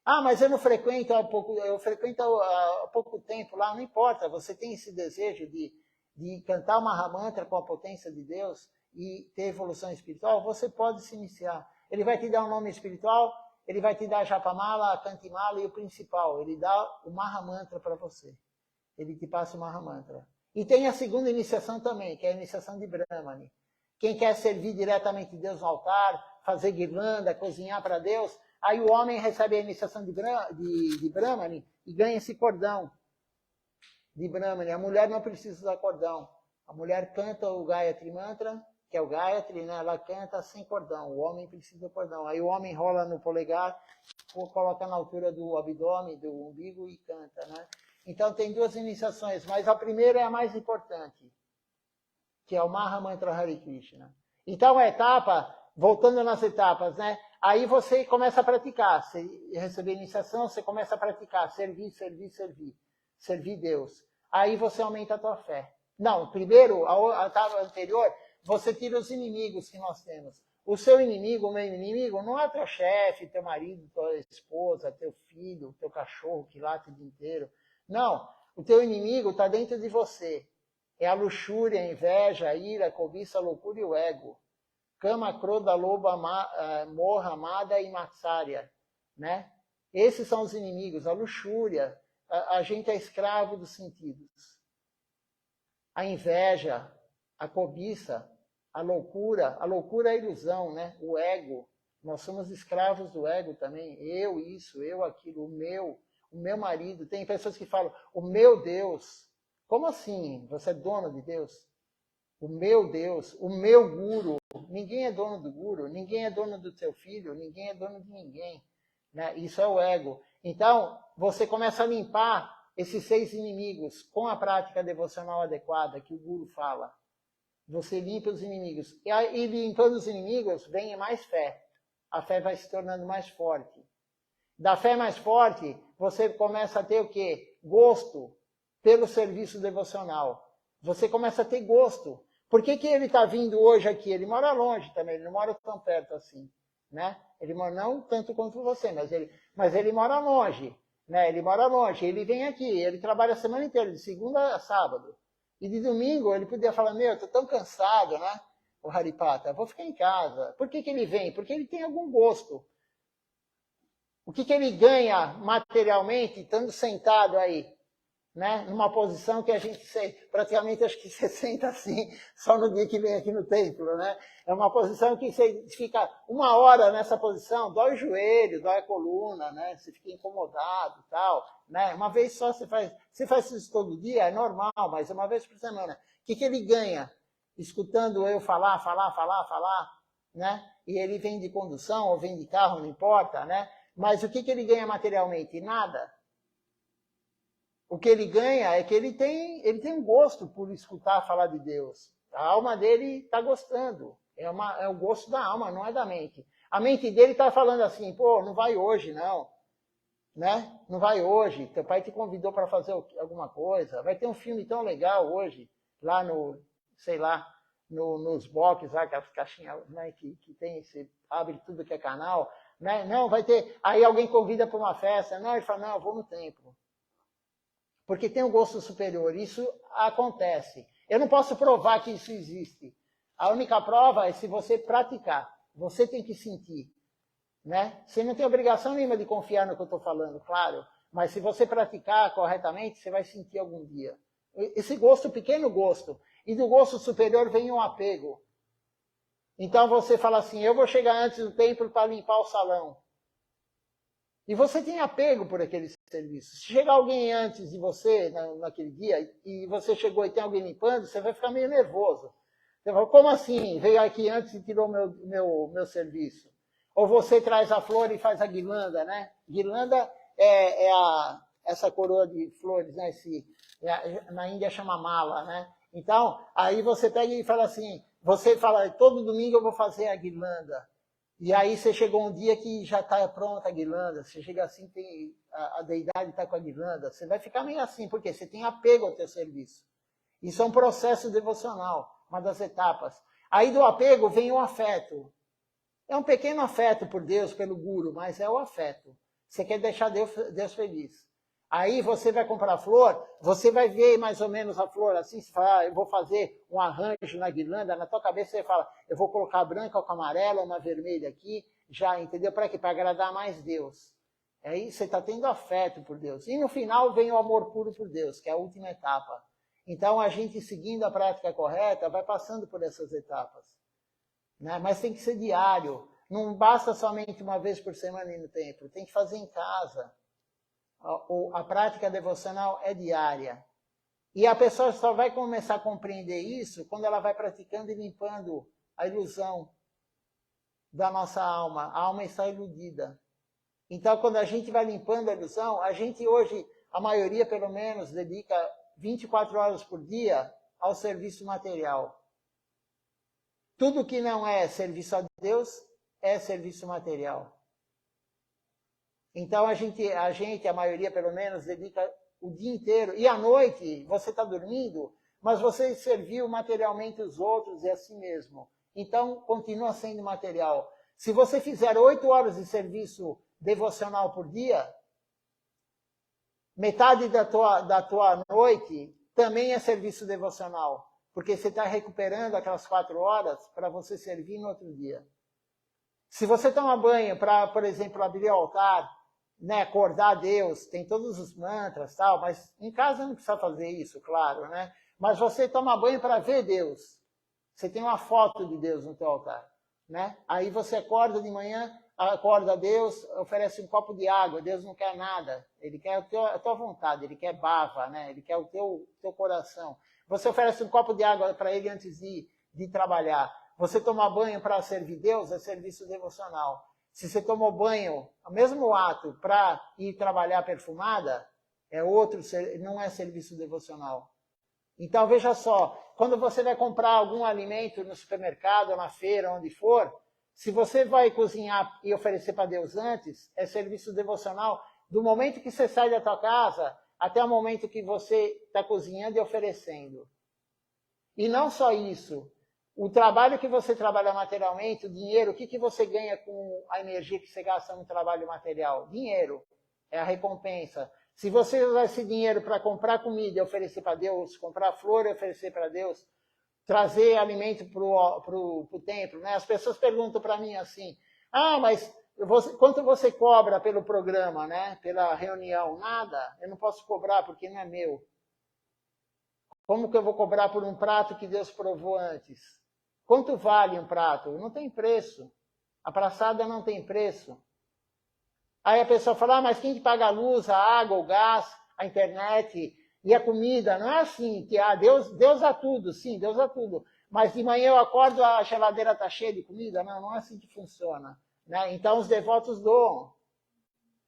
Mas eu não frequento eu frequento há pouco tempo lá, não importa, você tem esse desejo de cantar o Mahamantra com a potência de Deus e ter evolução espiritual, você pode se iniciar. Ele vai te dar um nome espiritual, ele vai te dar a Japamala, a Kantimala e o principal, ele dá o Mahamantra para você. Ele te passa o Mahamantra. E tem a segunda iniciação também, que é a iniciação de Brahmani. Quem quer servir diretamente Deus no altar, fazer guirlanda, cozinhar para Deus, aí o homem recebe a iniciação de Brahmani e ganha esse cordão de Brahmani. A mulher não precisa usar cordão. A mulher canta o Gayatri Mantra, que é o Gayatri, né? Ela canta sem cordão. O homem precisa do cordão. Aí o homem rola no polegar, coloca na altura do abdômen, do umbigo e canta, né? Então tem 2 iniciações, mas a primeira é a mais importante, que é o Mahamantra Hare Krishna. Então a etapa, voltando nas etapas, né? Aí você começa a praticar. Você recebe a iniciação, você começa a praticar. Servir Deus. Aí você aumenta a tua fé. Não, primeiro, a etapa anterior, você tira os inimigos que nós temos. O seu inimigo, o meu inimigo, não é teu chefe, teu marido, tua esposa, teu filho, teu cachorro que late o dia inteiro. Não, o teu inimigo está dentro de você. É a luxúria, a inveja, a ira, a cobiça, a loucura e o ego. Kama, Kroda, Loba, Morra, Mada e Matsária, né? Esses são os inimigos, a luxúria. A gente é escravo dos sentidos. A inveja, a cobiça, a loucura é a ilusão, né? O ego. Nós somos escravos do ego também. Eu isso, eu aquilo, o meu marido. Tem pessoas que falam, o meu Deus. Como assim? Você é dono de Deus? O meu Deus, o meu guru. Ninguém é dono do guru, ninguém é dono do teu filho, ninguém é dono de ninguém. Né? Isso é o ego. Então, você começa a limpar esses 6 inimigos com a prática devocional adequada que o guru fala. Você limpa os inimigos. E limpando os inimigos, vem mais fé. A fé vai se tornando mais forte. Da fé mais forte, você começa a ter o quê? Gosto pelo serviço devocional. Você começa a ter gosto. Por que ele está vindo hoje aqui? Ele mora longe também, ele não mora tão perto assim. Né? Ele mora não tanto quanto você, mas ele mora longe. Né? Ele mora longe, ele vem aqui, ele trabalha a semana inteira, de segunda a sábado. E de domingo ele podia falar, meu, eu estou tão cansado, né? O Haripata, vou ficar em casa. Por que ele vem? Porque ele tem algum gosto. O que ele ganha materialmente estando sentado aí? Né? Numa posição que a gente praticamente acho que você senta assim, só no dia que vem aqui no templo, né? É uma posição que você fica 1 hora nessa posição, dói o joelho, dói a coluna, né? Você fica incomodado e tal, né? Uma vez só você faz isso todo dia, é normal, mas é uma vez por semana. O que ele ganha? Escutando eu falar, né? E ele vem de condução ou vem de carro, não importa, né? Mas o que ele ganha materialmente? Nada. O que ele ganha é que ele tem um gosto por escutar falar de Deus. A alma dele está gostando. É o gosto da alma, não é da mente. A mente dele está falando assim, pô, não vai hoje, não. Né? Não vai hoje. Teu pai te convidou para fazer alguma coisa. Vai ter um filme tão legal hoje, lá no, sei lá, nos boxes, lá, aquelas caixinhas, né, que tem, você abre tudo que é canal. Né? Não, vai ter. Aí alguém convida para uma festa. Não, ele fala, não, eu vou no templo. Porque tem um gosto superior. Isso acontece. Eu não posso provar que isso existe. A única prova é se você praticar. Você tem que sentir. Né? Você não tem obrigação nenhuma de confiar no que eu estou falando, claro. Mas se você praticar corretamente, você vai sentir algum dia. Esse gosto, pequeno gosto. E do gosto superior vem um apego. Então você fala assim, eu vou chegar antes do templo para limpar o salão. E você tem apego por aquele serviço. Se chegar alguém antes de você, naquele dia, e você chegou e tem alguém limpando, você vai ficar meio nervoso. Você fala, como assim? Veio aqui antes e tirou meu serviço. Ou você traz a flor e faz a guirlanda, né? Guirlanda essa coroa de flores, né? Na Índia chama mala, né? Então, aí você pega e fala assim, você fala, todo domingo eu vou fazer a guirlanda. E aí você chegou um dia que já está pronta a guirlanda, você chega assim, a deidade está com a guirlanda, você vai ficar meio assim, porque você tem apego ao teu serviço. Isso é um processo devocional, uma das etapas. Aí do apego vem o afeto. É um pequeno afeto por Deus, pelo guru, mas é o afeto. Você quer deixar Deus feliz. Aí você vai comprar flor, você vai ver mais ou menos a flor assim, você fala, eu vou fazer um arranjo na guirlanda, na tua cabeça você fala, eu vou colocar branca com amarela, uma vermelha aqui, já, entendeu? Para quê? Para agradar mais Deus. Aí você está tendo afeto por Deus. E no final vem o amor puro por Deus, que é a última etapa. Então a gente, seguindo a prática correta, vai passando por essas etapas. Né? Mas tem que ser diário. Não basta somente uma vez por semana ir no templo, tem que fazer em casa. A prática devocional é diária. E a pessoa só vai começar a compreender isso quando ela vai praticando e limpando a ilusão da nossa alma. A alma está iludida. Então, quando a gente vai limpando a ilusão, a gente hoje, a maioria pelo menos, dedica 24 horas por dia ao serviço material. Tudo que não é serviço a Deus é serviço material. Então a maioria pelo menos, dedica o dia inteiro. E à noite, você está dormindo, mas você serviu materialmente os outros e a si mesmo. Então, continua sendo material. Se você fizer 8 horas de serviço devocional por dia, metade da tua noite também é serviço devocional, porque você está recuperando aquelas 4 horas para você servir no outro dia. Se você toma banho para, por exemplo, abrir o altar, né, acordar a Deus, tem todos os mantras, tal, mas em casa não precisa fazer isso, claro, né? Mas você toma banho para ver Deus. Você tem uma foto de Deus no teu altar, né? Aí você acorda de manhã, acorda a Deus, oferece um copo de água. Deus não quer nada, ele quer a tua vontade, ele quer bava, né? Ele quer o teu coração. Você oferece um copo de água para ele antes de trabalhar. Você tomar banho para servir Deus é serviço devocional. Se você tomou banho, o mesmo ato, para ir trabalhar perfumada, é outro, não é serviço devocional. Então, veja só, quando você vai comprar algum alimento no supermercado, na feira, onde for, se você vai cozinhar e oferecer para Deus antes, é serviço devocional do momento que você sai da tua casa até o momento que você está cozinhando e oferecendo. E não só isso, o trabalho que você trabalha materialmente, o dinheiro, o que você ganha com a energia que você gasta no trabalho material? Dinheiro, é a recompensa. Se você usar esse dinheiro para comprar comida e oferecer para Deus, comprar flor e oferecer para Deus, trazer alimento para o templo, né? As pessoas perguntam para mim assim, mas quanto você cobra pelo programa, né? Pela reunião? Nada, eu não posso cobrar porque não é meu. Como que eu vou cobrar por um prato que Deus provou antes? Quanto vale um prato? Não tem preço. A praçada não tem preço. Aí a pessoa fala, mas quem que paga a luz, a água, o gás, a internet e a comida? Não é assim, que Deus dá tudo, sim, Deus dá tudo. Mas de manhã eu acordo, a geladeira está cheia de comida? Não é assim que funciona. Né? Então os devotos doam.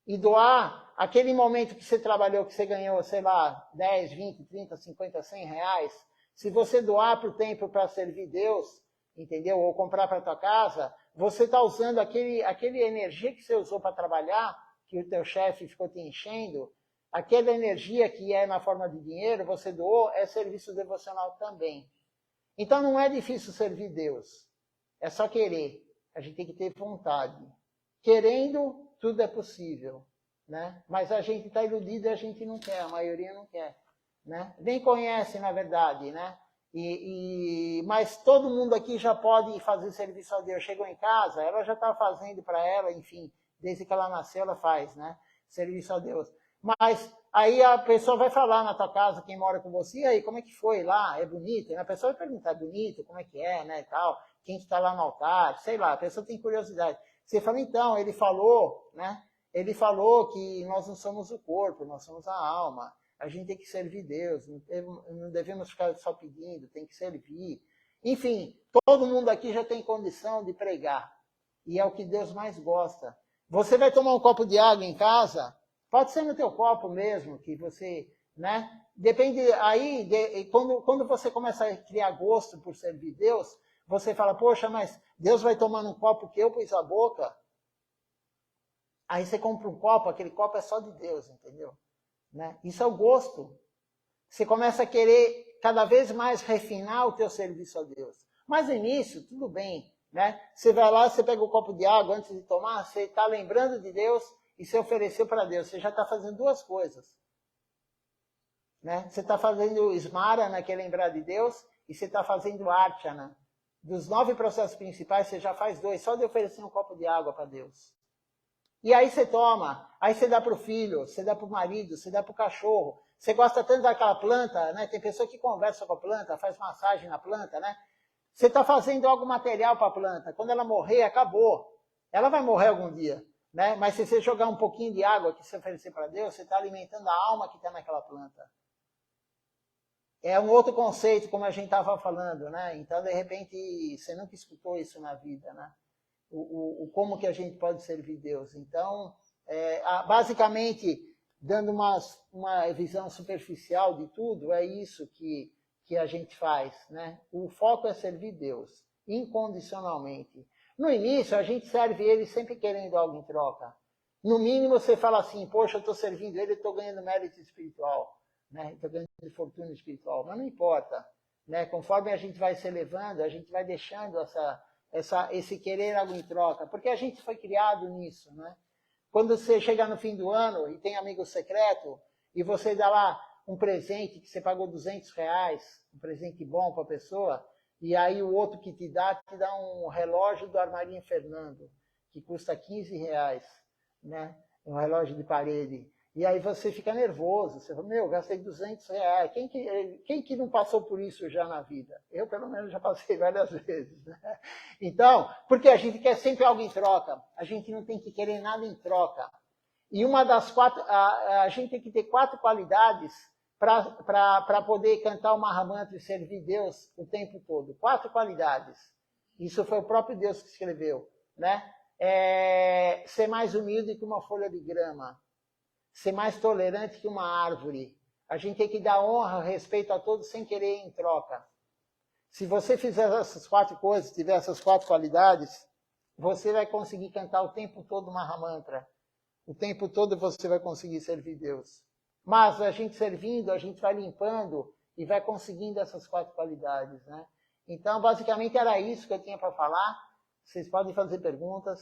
E doar, aquele momento que você trabalhou, que você ganhou, sei lá, 10, 20, 30, 50, 100 reais, se você doar para o templo para servir Deus, entendeu? Ou comprar para a tua casa, você está usando aquele energia que você usou para trabalhar, que o teu chefe ficou te enchendo, aquela energia que é na forma de dinheiro, você doou, é serviço devocional também. Então não é difícil servir Deus, é só querer, a gente tem que ter vontade. Querendo, tudo é possível, né? Mas a gente está iludido e a gente não quer, a maioria não quer, né? Nem conhece, na verdade, né? Mas todo mundo aqui já pode fazer serviço a Deus. Chegou em casa, ela já está fazendo para ela, enfim, desde que ela nasceu, ela faz, né? Serviço a Deus. Mas aí a pessoa vai falar na tua casa, quem mora com você, e aí, como é que foi lá? É bonito? A pessoa vai perguntar, é bonito? Como é que é, né, e tal? Quem está lá no altar? Sei lá, a pessoa tem curiosidade. Você fala, então, ele falou, né? Ele falou que nós não somos o corpo, nós somos a alma. A gente tem que servir Deus, não devemos ficar só pedindo, tem que servir. Enfim, todo mundo aqui já tem condição de pregar. E é o que Deus mais gosta. Você vai tomar um copo de água em casa, pode ser no teu copo mesmo, que você, né? Depende, aí, quando você começa a criar gosto por servir Deus, você fala, poxa, mas Deus vai tomar num copo que eu pus a boca. Aí você compra um copo, aquele copo é só de Deus, entendeu? Né? Isso é o gosto. Você começa a querer cada vez mais refinar o teu serviço a Deus. Mas no início, tudo bem. Né? Você vai lá, você pega um copo de água antes de tomar, você está lembrando de Deus e você ofereceu para Deus. Você já está fazendo duas coisas. Né? Você está fazendo Smarana, que é lembrar de Deus, e você está fazendo Archana. Dos 9 processos principais, você já faz 2, só de oferecer um copo de água para Deus. E aí você toma, aí você dá para o filho, você dá para o marido, você dá para o cachorro. Você gosta tanto daquela planta, né? Tem pessoa que conversa com a planta, faz massagem na planta, né? Você está fazendo algo material para a planta. Quando ela morrer, acabou. Ela vai morrer algum dia, né? Mas se você jogar um pouquinho de água que você oferecer para Deus, você está alimentando a alma que está naquela planta. É um outro conceito, como a gente estava falando, né? Então, de repente, você nunca escutou isso na vida, né? Como que a gente pode servir Deus. Então, basicamente, dando uma visão superficial de tudo, é isso que a gente faz, né? O foco é servir Deus, incondicionalmente. No início, a gente serve Ele sempre querendo algo em troca. No mínimo, você fala assim, poxa, eu estou servindo Ele, estou ganhando mérito espiritual, né? Estou ganhando fortuna espiritual, mas não importa. né? Conforme a gente vai se elevando, a gente vai deixando esse querer algo em troca, porque a gente foi criado nisso, né? Quando você chega no fim do ano e tem amigo secreto, e você dá lá um presente que você pagou R$ 200, um presente bom para a pessoa, e aí o outro que te dá um relógio do Armarinho Fernando, que custa R$ 15, né? Um relógio de parede. E aí você fica nervoso, você fala, meu, gastei R$ 200. Quem que não passou por isso já na vida? Eu, pelo menos, já passei várias vezes. Né? Então, porque a gente quer sempre algo em troca. A gente não tem que querer nada em troca. E uma das 4, a gente tem que ter 4 qualidades para poder cantar o Mahamantra e servir Deus o tempo todo. 4 qualidades. Isso foi o próprio Deus que escreveu. Né? Ser mais humilde que uma folha de grama. Ser mais tolerante que uma árvore. A gente tem que dar honra, respeito a todos sem querer em troca. Se você fizer essas 4 coisas, tiver essas 4 qualidades, você vai conseguir cantar o tempo todo o Mahamantra. O tempo todo você vai conseguir servir Deus. Mas a gente servindo, a gente vai limpando e vai conseguindo essas 4 qualidades. Né? Então, basicamente, era isso que eu tinha para falar. Vocês podem fazer perguntas.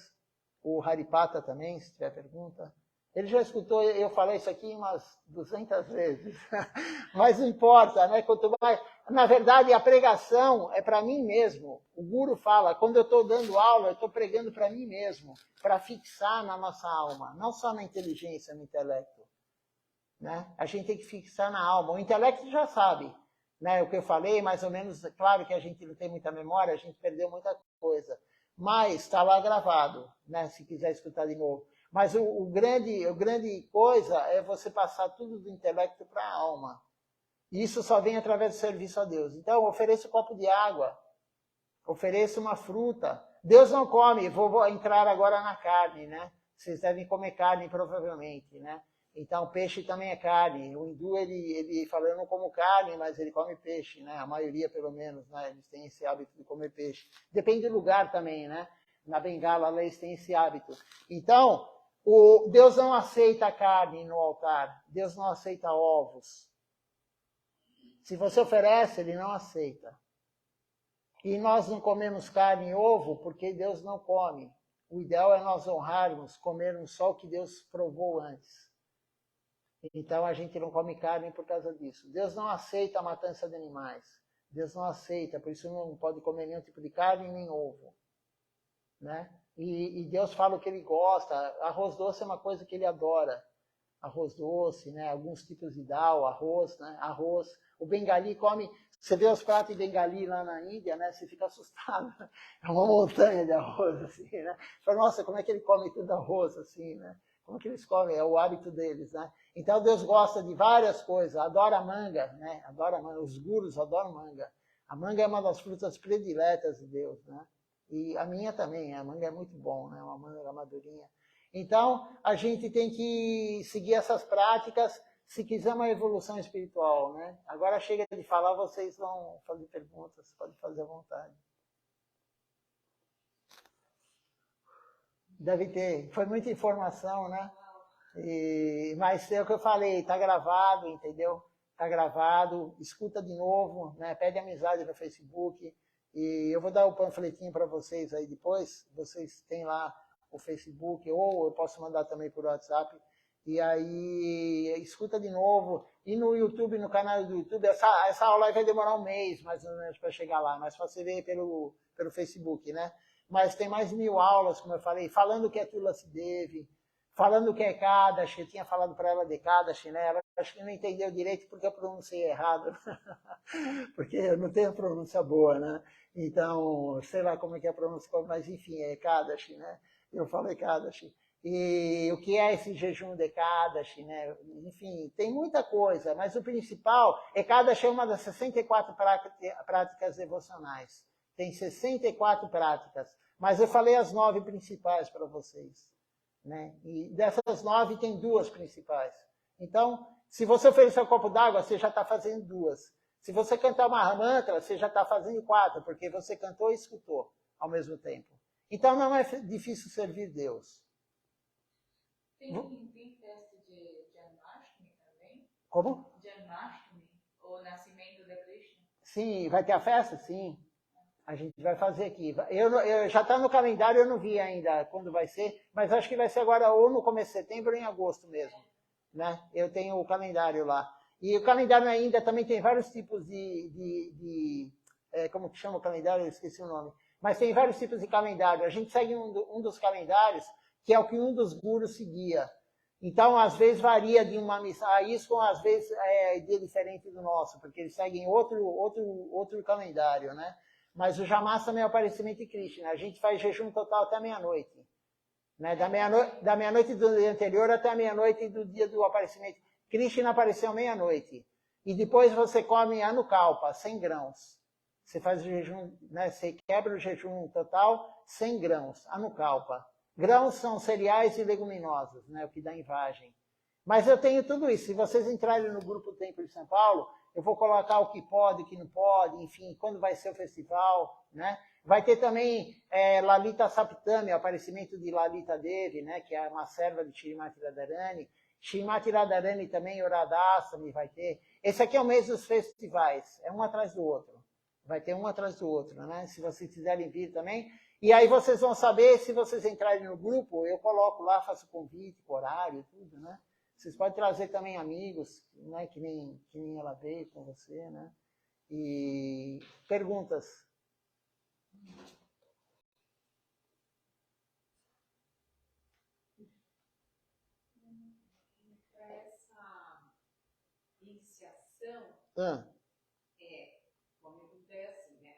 O Haripata também, se tiver pergunta. Ele já escutou eu falar isso aqui umas 200 vezes. Mas não importa, né? Quanto mais... Na verdade, a pregação é para mim mesmo. O Guru fala, quando eu estou dando aula, eu estou pregando para mim mesmo, para fixar na nossa alma, não só na inteligência, no intelecto. Né? A gente tem que fixar na alma. O intelecto já sabe. Né? O que eu falei, mais ou menos, claro que a gente não tem muita memória, a gente perdeu muita coisa. Mas está lá gravado, né? Se quiser escutar de novo. Mas o grande coisa é você passar tudo do intelecto para a alma. E isso só vem através do serviço a Deus. Então, ofereça um copo de água. Ofereça uma fruta. Deus não come. Vou entrar agora na carne, né? Vocês devem comer carne, provavelmente, né? Então, peixe também é carne. O hindu, ele fala, eu não como carne, mas ele come peixe, né? A maioria, pelo menos, né? Eles têm esse hábito de comer peixe. Depende do lugar também, né? Na Bengala, eles têm esse hábito. Então, Deus não aceita carne no altar. Deus não aceita ovos. Se você oferece, ele não aceita. E nós não comemos carne e ovo porque Deus não come. O ideal é nós honrarmos, comermos só o que Deus provou antes. Então a gente não come carne por causa disso. Deus não aceita a matança de animais. Deus não aceita, por isso não pode comer nenhum tipo de carne nem ovo. Né? E Deus fala o que ele gosta. Arroz doce é uma coisa que ele adora. Arroz doce, né? Alguns tipos de dal, arroz, né? Arroz. O bengali come... Você vê os pratos de bengali lá na Índia, né? Você fica assustado. É uma montanha de arroz, assim, né? Você fala, nossa, como é que ele come tudo arroz, assim, né? Como é que eles comem? É o hábito deles, né? Então Deus gosta de várias coisas. Adora manga, né? Adora manga. Os gurus adoram manga. A manga é uma das frutas prediletas de Deus, né? E a minha também, a manga é muito bom, né? Uma manga madurinha. Então, a gente tem que seguir essas práticas se quiser uma evolução espiritual, né? Agora chega de falar, vocês vão fazer perguntas, pode fazer à vontade. Deve ter, foi muita informação, né? Mas é o que eu falei, tá gravado, entendeu? Tá gravado, escuta de novo, né? Pede amizade no Facebook. E eu vou dar o panfletinho para vocês aí depois. Vocês têm lá o Facebook, ou eu posso mandar também por WhatsApp. E aí, escuta de novo. E no YouTube, no canal do YouTube, essa aula aí vai demorar um mês, mais ou menos, para chegar lá. Mas você vê pelo Facebook, né? Mas tem mais de 1000 aulas, como eu falei, falando o que é Tula-Sidevi, falando o que é Kadashi. Eu tinha falado para ela de Kadashi, né? Ela acho que não entendeu direito porque eu pronunciei errado. Porque eu não tenho pronúncia boa, né? Então, sei lá como é que é a pronúncia, mas enfim, é Kadashi, né? Eu falei Kadashi. E o que é esse jejum de Kadashi, né? Enfim, tem muita coisa, mas o principal é Kadashi é uma das 64 práticas devocionais. Tem 64 práticas, mas eu falei as 9 principais para vocês. Né? E dessas 9 tem 2 principais. Então, se você oferecer um copo d'água, você já está fazendo 2. Se você cantar uma mantra, você já está fazendo 4, porque você cantou e escutou ao mesmo tempo. Então não é difícil servir Deus. Tem festa de Janmashtami também? Como? Janmashtami, o nascimento de Krishna. Sim, vai ter a festa? Sim. A gente vai fazer aqui. Já está no calendário, eu não vi ainda quando vai ser, mas acho que vai ser agora ou no começo de setembro ou em agosto mesmo. Né? Eu tenho o calendário lá. E o calendário ainda também tem vários tipos como que chama o calendário? Eu esqueci o nome. Mas tem vários tipos de calendário. A gente segue um dos calendários, que é o que um dos gurus seguia. Então, às vezes, varia de uma missão. A ISKCON, às vezes, é diferente do nosso, porque eles seguem outro calendário, né? Mas o Jamás também é o aparecimento de Krishna. A gente faz jejum total até meia-noite. Né? Da meia-noite do dia anterior até a meia-noite do dia do aparecimento. Krishna apareceu meia-noite. E depois você come anukalpa, 100 grãos. Você faz o jejum, né? Você quebra o jejum total, 100 grãos, anukalpa. Grãos são cereais e leguminosas, né? O que dá em vagem. Mas eu tenho tudo isso. Se vocês entrarem no grupo Templo de São Paulo, eu vou colocar o que pode, o que não pode, enfim, quando vai ser o festival, né? Vai ter também Lalita Saptami, o aparecimento de Lalita Devi, né? Que é uma serva de Shrimati Radharani. Shrimati Radharani também, Oradasami vai ter. Esse aqui é o mês dos festivais, é um atrás do outro. Vai ter um atrás do outro, né? Se vocês quiserem vir também. E aí vocês vão saber, se vocês entrarem no grupo, eu coloco lá, faço convite, horário, tudo, né? Vocês podem trazer também amigos, né? Que nem ela veio com você, né? E perguntas? Para essa iniciação, como acontece, né?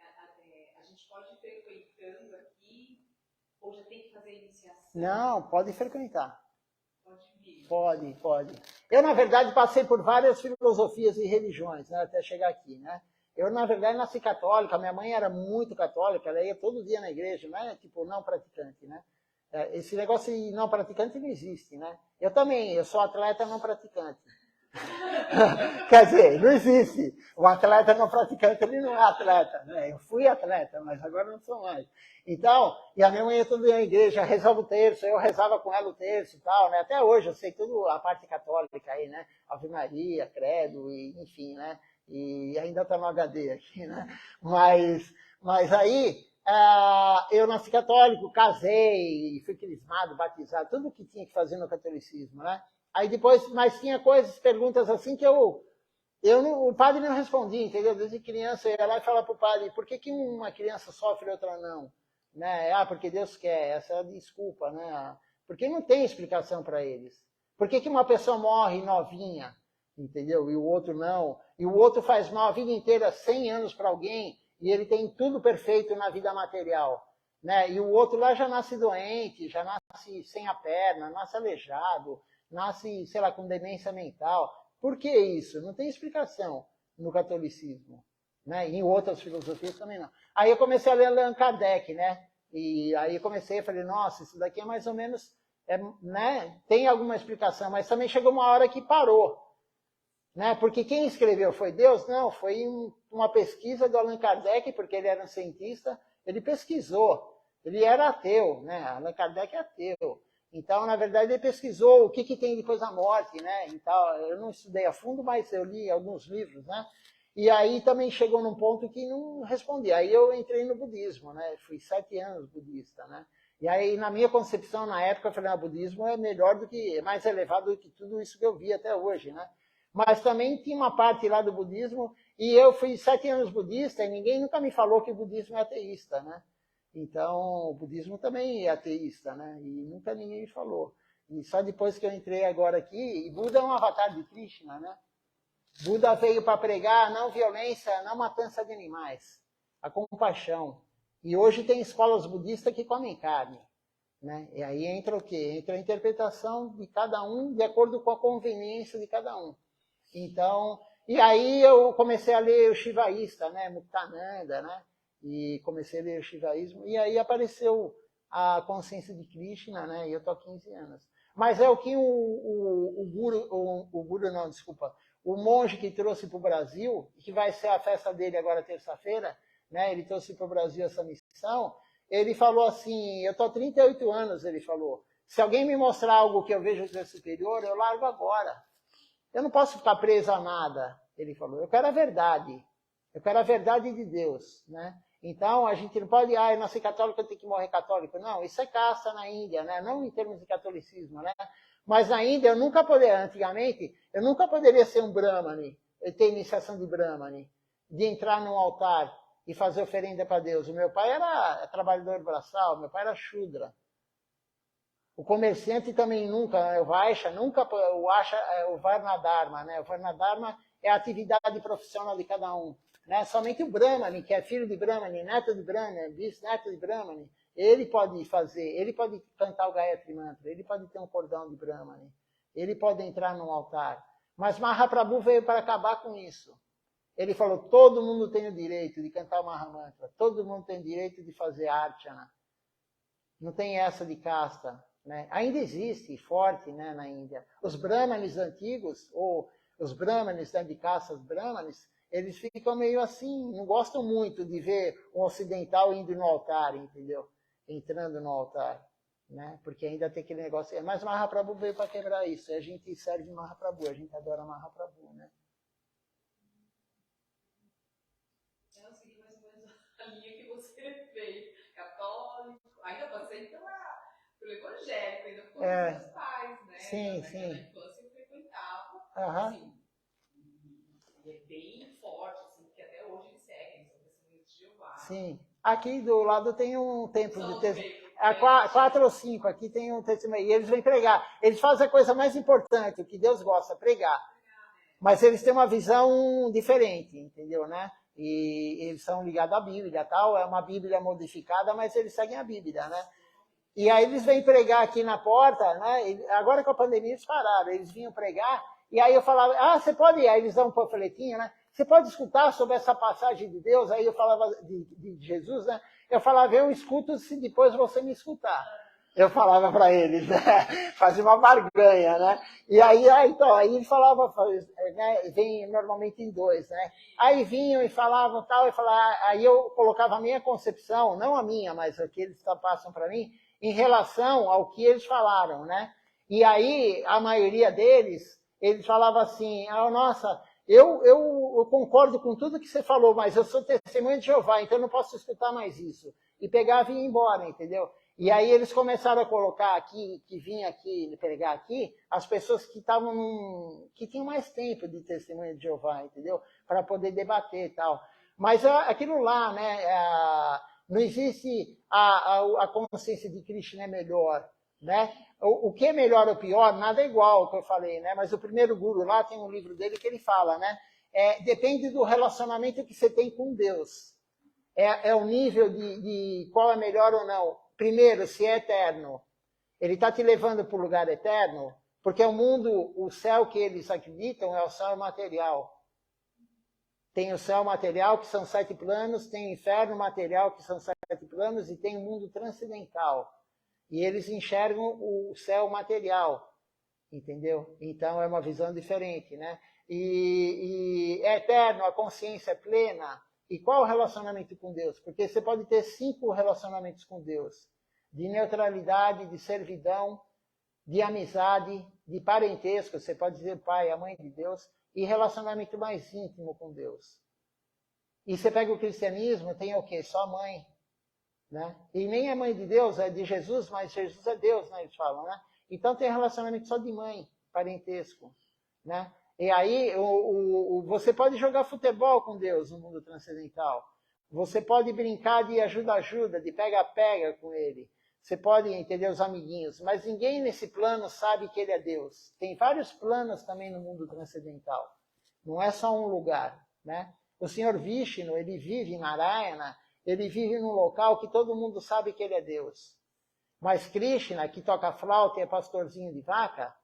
A gente pode ir frequentando aqui, ou já tem que fazer a iniciação? Não, pode frequentar. Pode vir. Pode. Eu, na verdade, passei por várias filosofias e religiões, né, até chegar aqui, né? Eu, na verdade, nasci católica, minha mãe era muito católica, ela ia todo dia na igreja, né? Tipo, não praticante, né? Esse negócio de não praticante não existe, né? Eu também, eu sou atleta não praticante. Quer dizer, não existe. O atleta não praticante, ele não é atleta, né? Eu fui atleta, mas agora não sou mais. Então, e a minha mãe ia todo dia na igreja, rezava o terço, eu rezava com ela o terço e tal, né? Até hoje eu sei tudo a parte católica aí, né? Ave Maria, credo, e, enfim, né? E ainda está no HD aqui, né? Mas aí, eu nasci católico, casei, fui crismado, batizado, tudo o que tinha que fazer no catolicismo, né? Aí depois, mas tinha coisas, perguntas assim que o padre não respondia, entendeu? Desde criança eu ia lá e falava para o padre, por que uma criança sofre e outra não? Né? Porque Deus quer, essa é a desculpa, né? Porque não tem explicação para eles. Por que uma pessoa morre novinha, entendeu? E o outro não? E o outro faz mal a vida inteira, 100 anos para alguém, e ele tem tudo perfeito na vida material. Né? E o outro lá já nasce doente, já nasce sem a perna, nasce aleijado, nasce, sei lá, com demência mental. Por que isso? Não tem explicação no catolicismo. Né? E em outras filosofias também não. Aí eu comecei a ler Allan Kardec, né? E aí eu comecei, falei, nossa, isso daqui é mais ou menos, né? Tem alguma explicação, mas também chegou uma hora que parou. Né? Porque quem escreveu foi Deus? Não, foi uma pesquisa do Allan Kardec, porque ele era um cientista, ele pesquisou. Ele era ateu, né? Allan Kardec é ateu. Então, na verdade, ele pesquisou o que tem depois da morte, né? Então, eu não estudei a fundo, mas eu li alguns livros, né? E aí também chegou num ponto que não respondia. Aí eu entrei no budismo, né? Fui 7 anos budista, né? E aí, na minha concepção, na época, eu falei, o budismo é melhor do que, é mais elevado do que tudo isso que eu vi até hoje, né? Mas também tinha uma parte lá do budismo, e eu fui 7 anos budista, e ninguém nunca me falou que o budismo é ateísta, né? Então, o budismo também é ateísta, né? E nunca ninguém me falou. E só depois que eu entrei agora aqui, e Buda é um avatar de Krishna, né? Buda veio para pregar a não violência, não matança de animais, a compaixão. E hoje tem escolas budistas que comem carne, né? E aí entra o quê? Entra a interpretação de cada um de acordo com a conveniência de cada um. Então, e aí eu comecei a ler o Shivaísta, né? Muktananda, né? E comecei a ler o Shivaísmo, e aí apareceu a consciência de Krishna, né? E eu tô há 15 anos. Mas é o que o monge que trouxe para o Brasil, que vai ser a festa dele agora terça-feira, né? Ele trouxe para o Brasil essa missão, ele falou assim, eu tô há 38 anos, ele falou, se alguém me mostrar algo que eu vejo que é superior, eu largo agora. Eu não posso ficar preso a nada, ele falou, eu quero a verdade. Eu quero a verdade de Deus, né? Então, a gente não pode, eu nasci católico, eu tenho que morrer católico. Não, isso é caça na Índia, né? Não em termos de catolicismo, né? Mas na Índia, antigamente, eu nunca poderia ser um Brahmane, ter iniciação de Brahmane, de entrar num altar e fazer oferenda para Deus. O meu pai era trabalhador braçal, meu pai era Shudra. O comerciante também nunca, o Vaisha, nunca, o Varnadharma, né? O Varnadharma é a atividade profissional de cada um. Né? Somente o Brahmane, que é filho de Brahmane, neto de Brahmane, bisneto de Brahmane, ele pode fazer, ele pode cantar o Gayatri Mantra, ele pode ter um cordão de Brahmane, ele pode entrar num altar. Mas Mahaprabhu veio para acabar com isso. Ele falou, todo mundo tem o direito de cantar o Mahamantra, todo mundo tem o direito de fazer Archana. Não tem essa de casta. Né? Ainda existe, forte, né, na Índia. Os Brahmanes antigos, ou os Brahmanes, né, de castas Brahmanes, eles ficam meio assim, não gostam muito de ver um ocidental indo no altar, entendeu? Entrando no altar, né? Porque ainda tem aquele negócio. Mas Mahaprabhu veio para quebrar isso. A gente serve Mahaprabhu, a gente adora Mahaprabhu, né? Eu segui mais ou menos a linha que você fez. Católico, ainda passei pelo evangélico, ainda por meus pais, né? Sim, sim. Na infância eu frequentava, assim, é bem forte, assim, porque até hoje eles seguem, são testemunhas de Jeová. Sim. Aqui do lado tem um templo de testemunho. 4 ou 5 aqui tem um testemunho. E eles vêm pregar. Eles fazem a coisa mais importante, o que Deus gosta, pregar. Mas eles têm uma visão diferente, entendeu, né? E eles são ligados à Bíblia, tal. É uma Bíblia modificada, mas eles seguem a Bíblia, né? E aí eles vêm pregar aqui na porta, né? Agora com a pandemia eles pararam, eles vinham pregar, e aí eu falava, você pode ir, aí eles dão um panfletinho, né? Você pode escutar sobre essa passagem de Deus, aí eu falava de Jesus, né? Eu falava, eu escuto se depois você me escutar. Eu falava para eles, né? Fazia uma barganha, né? E aí ele falava, né? Vem normalmente em 2, né? Aí vinham e falavam tal, aí eu colocava a minha concepção, não a minha, mas a que eles passam para mim, em relação ao que eles falaram, né? E aí, a maioria deles, eles falavam assim, nossa, eu concordo com tudo que você falou, mas eu sou testemunha de Jeová, então eu não posso escutar mais isso. E pegava e ia embora, entendeu? E aí eles começaram a colocar aqui, que vinha aqui, pregar aqui, as pessoas que que tinham mais tempo de testemunha de Jeová, entendeu? Para poder debater e tal. Mas aquilo lá, né? Não existe a consciência de Krishna é melhor, né? O que é melhor ou pior, nada é igual ao que eu falei, né? Mas o primeiro guru lá tem um livro dele que ele fala, né? Depende do relacionamento que você tem com Deus. É o nível de qual é melhor ou não. Primeiro, se é eterno. Ele está te levando para o lugar eterno, porque o mundo, o céu que eles acreditam é o céu material. Tem o céu material, que são 7 planos, tem o inferno material, que são 7 planos, e tem o mundo transcendental. E eles enxergam o céu material, entendeu? Então é uma visão diferente, né? E é eterno, a consciência é plena. E qual o relacionamento com Deus? Porque você pode ter 5 relacionamentos com Deus. De neutralidade, de servidão, de amizade, de parentesco. Você pode dizer pai, a mãe de Deus. E relacionamento mais íntimo com Deus. E você pega o cristianismo, tem o quê? Só mãe. Né? E nem é mãe de Deus, é de Jesus, mas Jesus é Deus, né? Eles falam, né? Então tem relacionamento só de mãe, parentesco. Né? E aí você pode jogar futebol com Deus no mundo transcendental. Você pode brincar de ajuda-ajuda, de pega-pega com Ele. Você pode entender os amiguinhos, mas ninguém nesse plano sabe que Ele é Deus. Tem vários planos também no mundo transcendental. Não é só um lugar, né? O Senhor Vishnu, ele vive em Narayana, ele vive num local que todo mundo sabe que Ele é Deus. Mas Krishna, que toca flauta e é pastorzinho de vaca,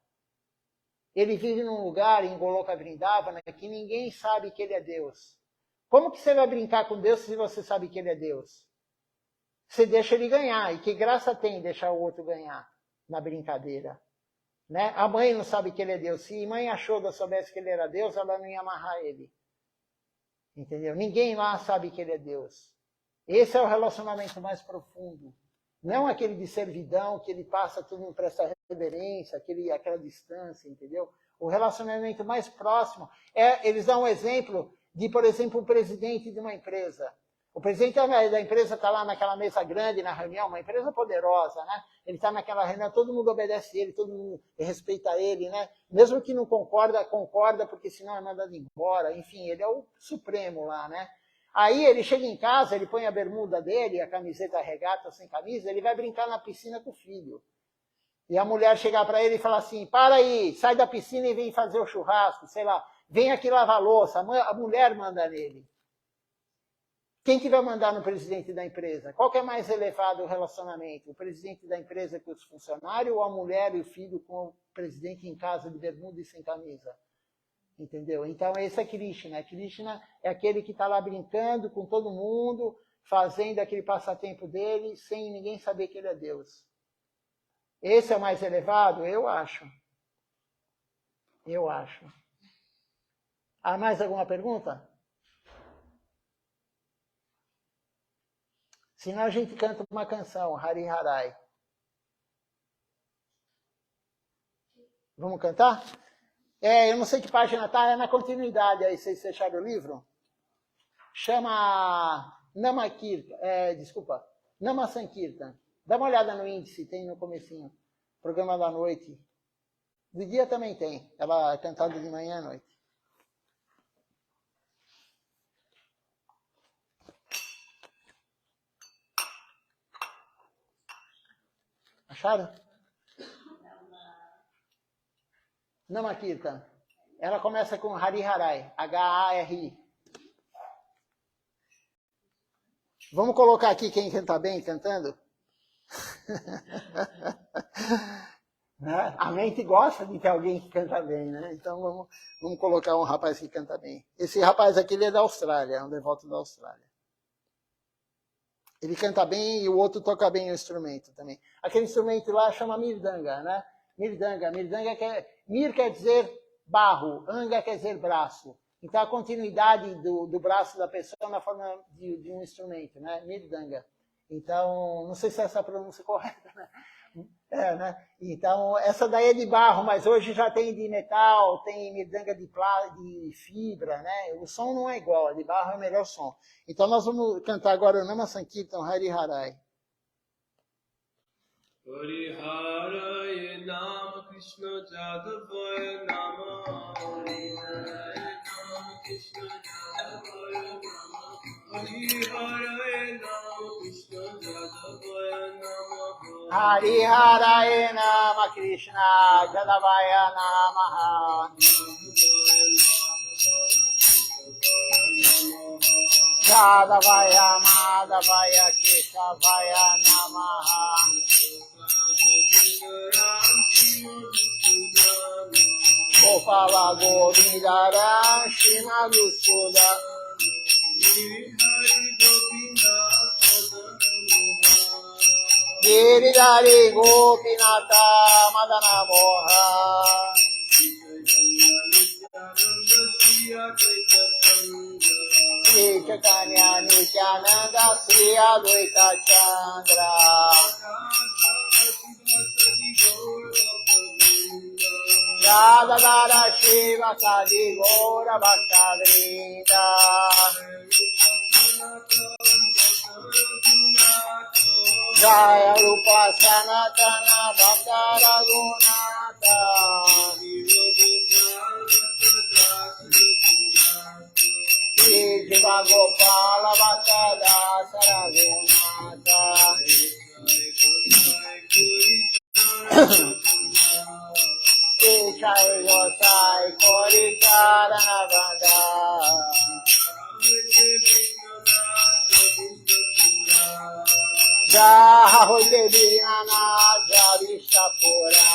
ele vive num lugar em Goloka Vrindavana que ninguém sabe que Ele é Deus. Como que você vai brincar com Deus se você sabe que Ele é Deus? Você deixa ele ganhar. E que graça tem deixar o outro ganhar na brincadeira? Né? A mãe não sabe que ele é Deus. Se a mãe Yashoda soubesse que ele era Deus, ela não ia amarrar ele. Entendeu? Ninguém lá sabe que ele é Deus. Esse é o relacionamento mais profundo. Não aquele de servidão, que ele passa, todo mundo presta reverência, aquela distância, entendeu? O relacionamento mais próximo eles dão um exemplo de, por exemplo, o presidente de uma empresa. O presidente da empresa está lá naquela mesa grande, na reunião, uma empresa poderosa, né? Ele está naquela reunião, todo mundo obedece ele, todo mundo respeita ele, né? Mesmo que não concorda, porque senão é mandado embora. Enfim, ele é o supremo lá, né? Aí ele chega em casa, ele põe a bermuda dele, a camiseta regata sem camisa, ele vai brincar na piscina com o filho. E a mulher chegar para ele e falar assim, para aí, sai da piscina e vem fazer o churrasco, sei lá, vem aqui lavar a louça. A mulher manda nele. Quem que vai mandar no presidente da empresa? Qual que é mais elevado o relacionamento? O presidente da empresa com os funcionários ou a mulher e o filho com o presidente em casa de bermuda e sem camisa? Entendeu? Então, esse é Krishna. Krishna é aquele que está lá brincando com todo mundo, fazendo aquele passatempo dele, sem ninguém saber que ele é Deus. Esse é o mais elevado? Eu acho. Eu acho. Há mais alguma pergunta? Senão a gente canta uma canção, Hari Harai. Vamos cantar? Eu não sei que página está, é na continuidade aí, vocês fecharam o livro? Chama Nama Sankirtan. Dá uma olhada no índice, tem no comecinho. Programa da noite. Do dia também tem, ela é cantada de manhã à noite. Acharam? Namakirtan. Ela começa com Hari Harai. H-A-R-I. Vamos colocar aqui quem canta bem cantando? Né? A mente gosta de ter alguém que canta bem, né? Então vamos colocar um rapaz que canta bem. Esse rapaz aqui ele é da Austrália, é um devoto da Austrália. Ele canta bem e o outro toca bem o instrumento também. Aquele instrumento lá chama mirdanga, né? Mirdanga mir quer dizer barro, anga quer dizer braço. Então a continuidade do braço da pessoa na forma de um instrumento, né? Mirdanga. Então, não sei se essa é a pronúncia correta, né? Né? Então, essa daí é de barro, mas hoje já tem de metal, tem mirdanga de fibra, né? O som não é igual, a de barro é o melhor som. Então, nós vamos cantar agora o Nama Sankirtan Hari Harai. Hari Harai Nama Krishna Jadavaya Nama Hari Harai Nama Krishna Jadavaya Nama Hari Harai Nama Krishna Jadavaya Nama Hari Harai Nama Krishna Jadavaya Nama Jadavaya Madhavaya Keshavaya Namaha Gopala Govindaram Shimadusuda Giridhari Gopinata Madana Moha Sri Chaitanya Nityananda Sri Advaita Chandra Radhadara Shiva Sadi Gora Bhaktavrinda Jaya Rupa Sanatana Bhakta Raghunatha Sri Jiva Gopala Bhakta Dasa Raghunatha Sri Chai Gosai Kori Karana Banda Jahote Vinana Javishapura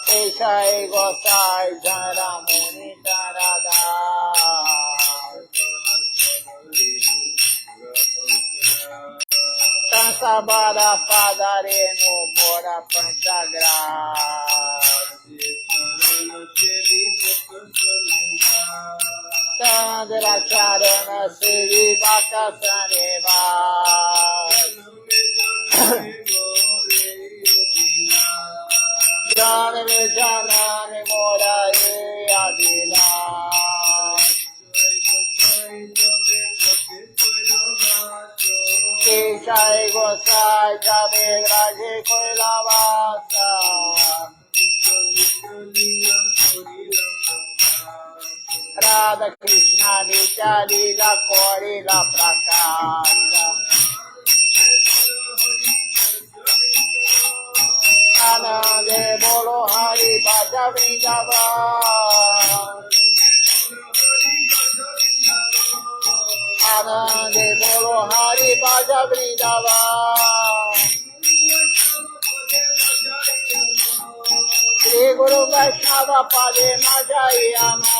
Eshai Gosai Jara Muni Tarada Tansabara Padareno Bora Panchagra Chandra Charana Siri Bhakta Saneva Janami Janami Moraye Adila Ishai Gosai Jami Raje Koilavasa Radha Krishna Nitya Lila Korila Prakasha Anande Bolo Hari Bhaja Vrindavan Anande Bolo Hari Bhaja Vrindavan Shri Guru Vaishnava Pade Majayama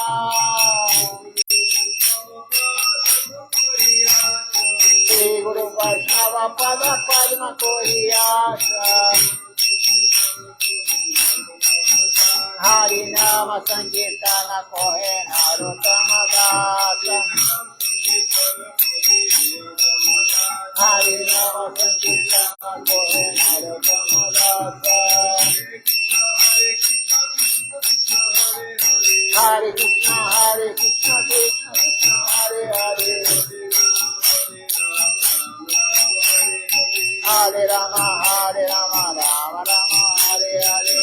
Shri Guru Vaishnava Pada Padma Koriyasa Hari Nama Sankirtana Kohe Narottama Dasa Hari Nama Sankirtana Kohe Narottama Dasa Hare Krishna Krishna Krishna Hare Hare Hare Rama Rama Rama Hare Hare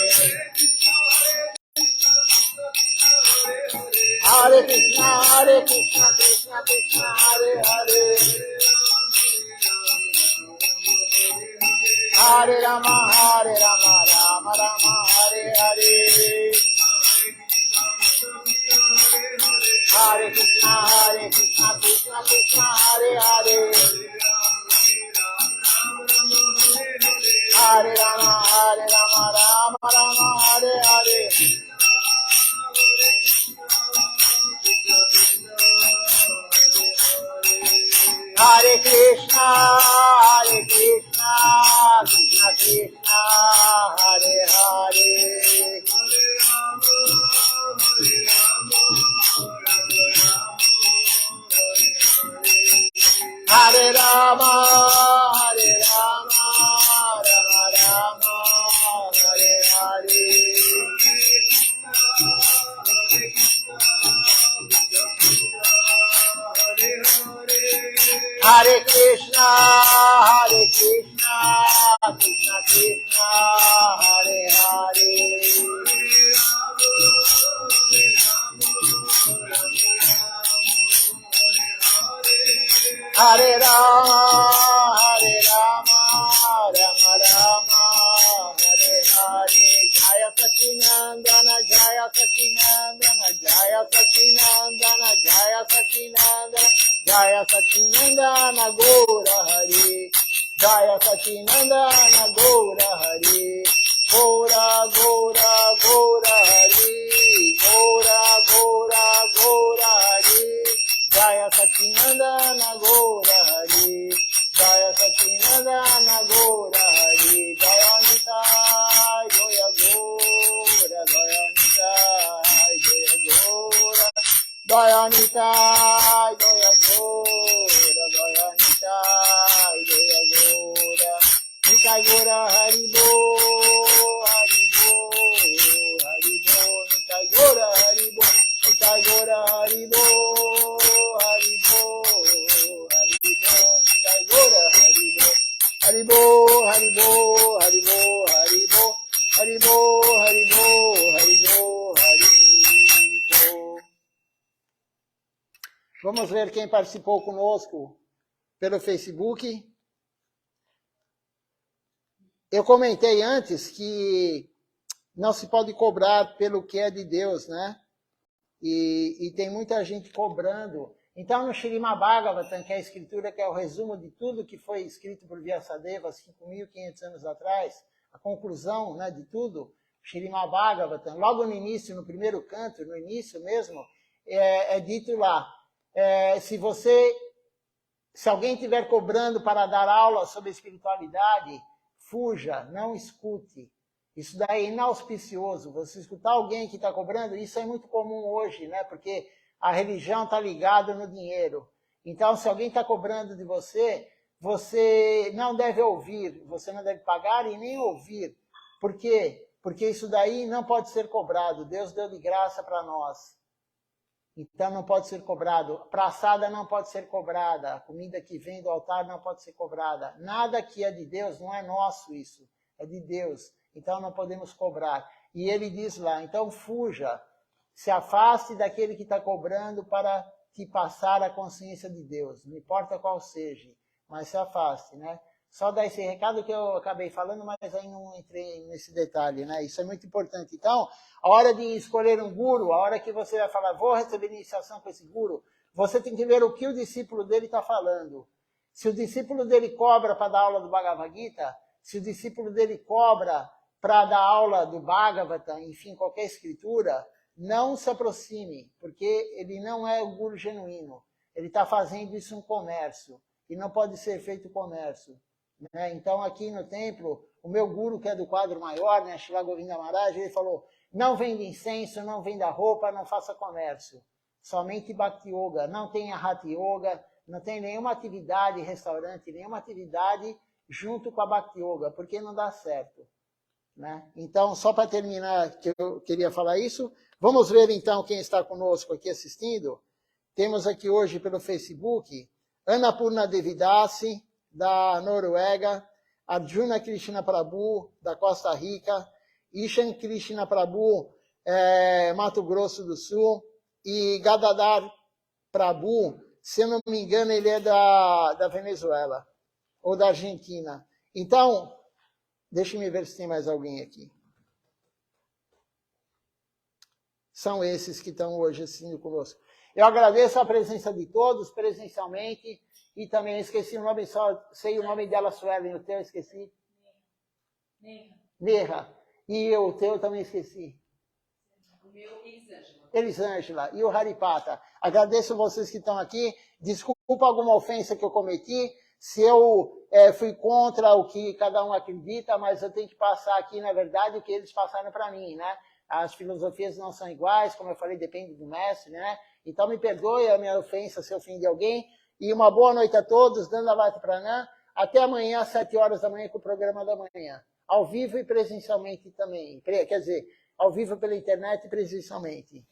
Hare Krishna Krishna Krishna Hare Hare Hare Rama Rama Rama Hare Hare Hare Krishna Krishna Krishna Hare Hare Hare Rama Rama Hare Hare Hare Krishna Krishna Krishna Hare Hare Hare Rama Rama Rama Hare Hare Hare Krishna Krishna Krishna Hare Hare Hare Rama Rama Rama Hare Hare Jaya Sacinandana Jaya Sacinandana Jaya Sacinandana Jaya Sacinandana Jaya Sacinandana Gaura Hari Jaya Sacinandana Gaura Hari Gaura Gaura Gaura Hari Gaura Gaura Gaura Hari Jaya Sacinandana Gaura Hari Jaya Sacinandana Gaura Hari Jaya Nitai Jaya Gaura Jaya Nitai Jaya Gaura Jaya Nitai Jaya Gaura Jaya Nitai Jaya Gaura Nitai Gaura Hari Bo Hari Bo Hari Bo Nitai Gaura Hari Bo Nitai Gaura Hari Bo Hari Bo Hari Bo Nitai Gaura Hari Bo Hari Bo Hari Bo Hari Bo Hari Bo Hari Bo Hari Bo Hari Bo Hari Bo. Vamos ver quem participou conosco pelo Facebook. Eu comentei antes que não se pode cobrar pelo que é de Deus, né? E tem muita gente cobrando. Então, no Śrīmad Bhagavatam, que é a escritura, que é o resumo de tudo que foi escrito por Vyasadeva 5.500 anos atrás, a conclusão, né, de tudo, Śrīmad Bhagavatam, logo no início, no primeiro canto, no início mesmo, é dito lá, se alguém estiver cobrando para dar aula sobre espiritualidade, fuja, não escute. Isso daí é inauspicioso. Você escutar alguém que está cobrando, isso é muito comum hoje, né? Porque a religião está ligada no dinheiro. Então, se alguém está cobrando de você, você não deve ouvir, você não deve pagar e nem ouvir. Por quê? Porque isso daí não pode ser cobrado. Deus deu de graça para nós. Então não pode ser cobrado. Praçada não pode ser cobrada. A comida que vem do altar não pode ser cobrada. Nada que é de Deus, não é nosso isso. É de Deus. Então não podemos cobrar. E ele diz lá, então fuja. Se afaste daquele que está cobrando para te passar a consciência de Deus. Não importa qual seja, mas se afaste, né? Só dar esse recado que eu acabei falando, mas aí não entrei nesse detalhe, né? Isso é muito importante. Então, a hora de escolher um guru, a hora que você vai falar, vou receber iniciação com esse guru, você tem que ver o que o discípulo dele está falando. Se o discípulo dele cobra para dar aula do Bhagavad Gita, se o discípulo dele cobra para dar aula do Bhagavata, enfim, qualquer escritura, não se aproxime, porque ele não é o guru genuíno. Ele está fazendo isso um comércio, e não pode ser feito comércio. Né? Então, aqui no templo, o meu guru, que é do quadro maior, né, Srila Govinda Maharaj, ele falou, não venda incenso, não venda roupa, não faça comércio. Somente Bhakti Yoga, não tenha Hatha Yoga, não tem nenhuma atividade, restaurante, nenhuma atividade junto com a Bhakti Yoga, porque não dá certo. Né? Então, só para terminar, que eu queria falar isso, vamos ver então quem está conosco aqui assistindo. Temos aqui hoje pelo Facebook, Annapurna Devidasi, da Noruega, Arjuna Krishna Prabhu, da Costa Rica, Ishan Krishna Prabhu, Mato Grosso do Sul, e Gadadhar Prabhu, se eu não me engano, ele é da Venezuela, ou da Argentina. Então, deixa-me ver se tem mais alguém aqui. São esses que estão hoje assistindo conosco. Eu agradeço a presença de todos, presencialmente, e também esqueci o nome, só sei o nome dela, Suelen, o teu eu esqueci. Neha. E o teu eu também esqueci. O meu, Elisângela. Elisângela. E o Haripata. Agradeço vocês que estão aqui. Desculpa alguma ofensa que eu cometi. Se eu fui contra o que cada um acredita, mas eu tenho que passar aqui, na verdade, o que eles passaram para mim, né? As filosofias não são iguais, como eu falei, depende do mestre, né? Então me perdoe a minha ofensa se eu ofendi alguém. E uma boa noite a todos, Dandavata Pranam. Até amanhã, às 7 horas da manhã, com o programa da manhã. Ao vivo e presencialmente também. Quer dizer, ao vivo pela internet e presencialmente.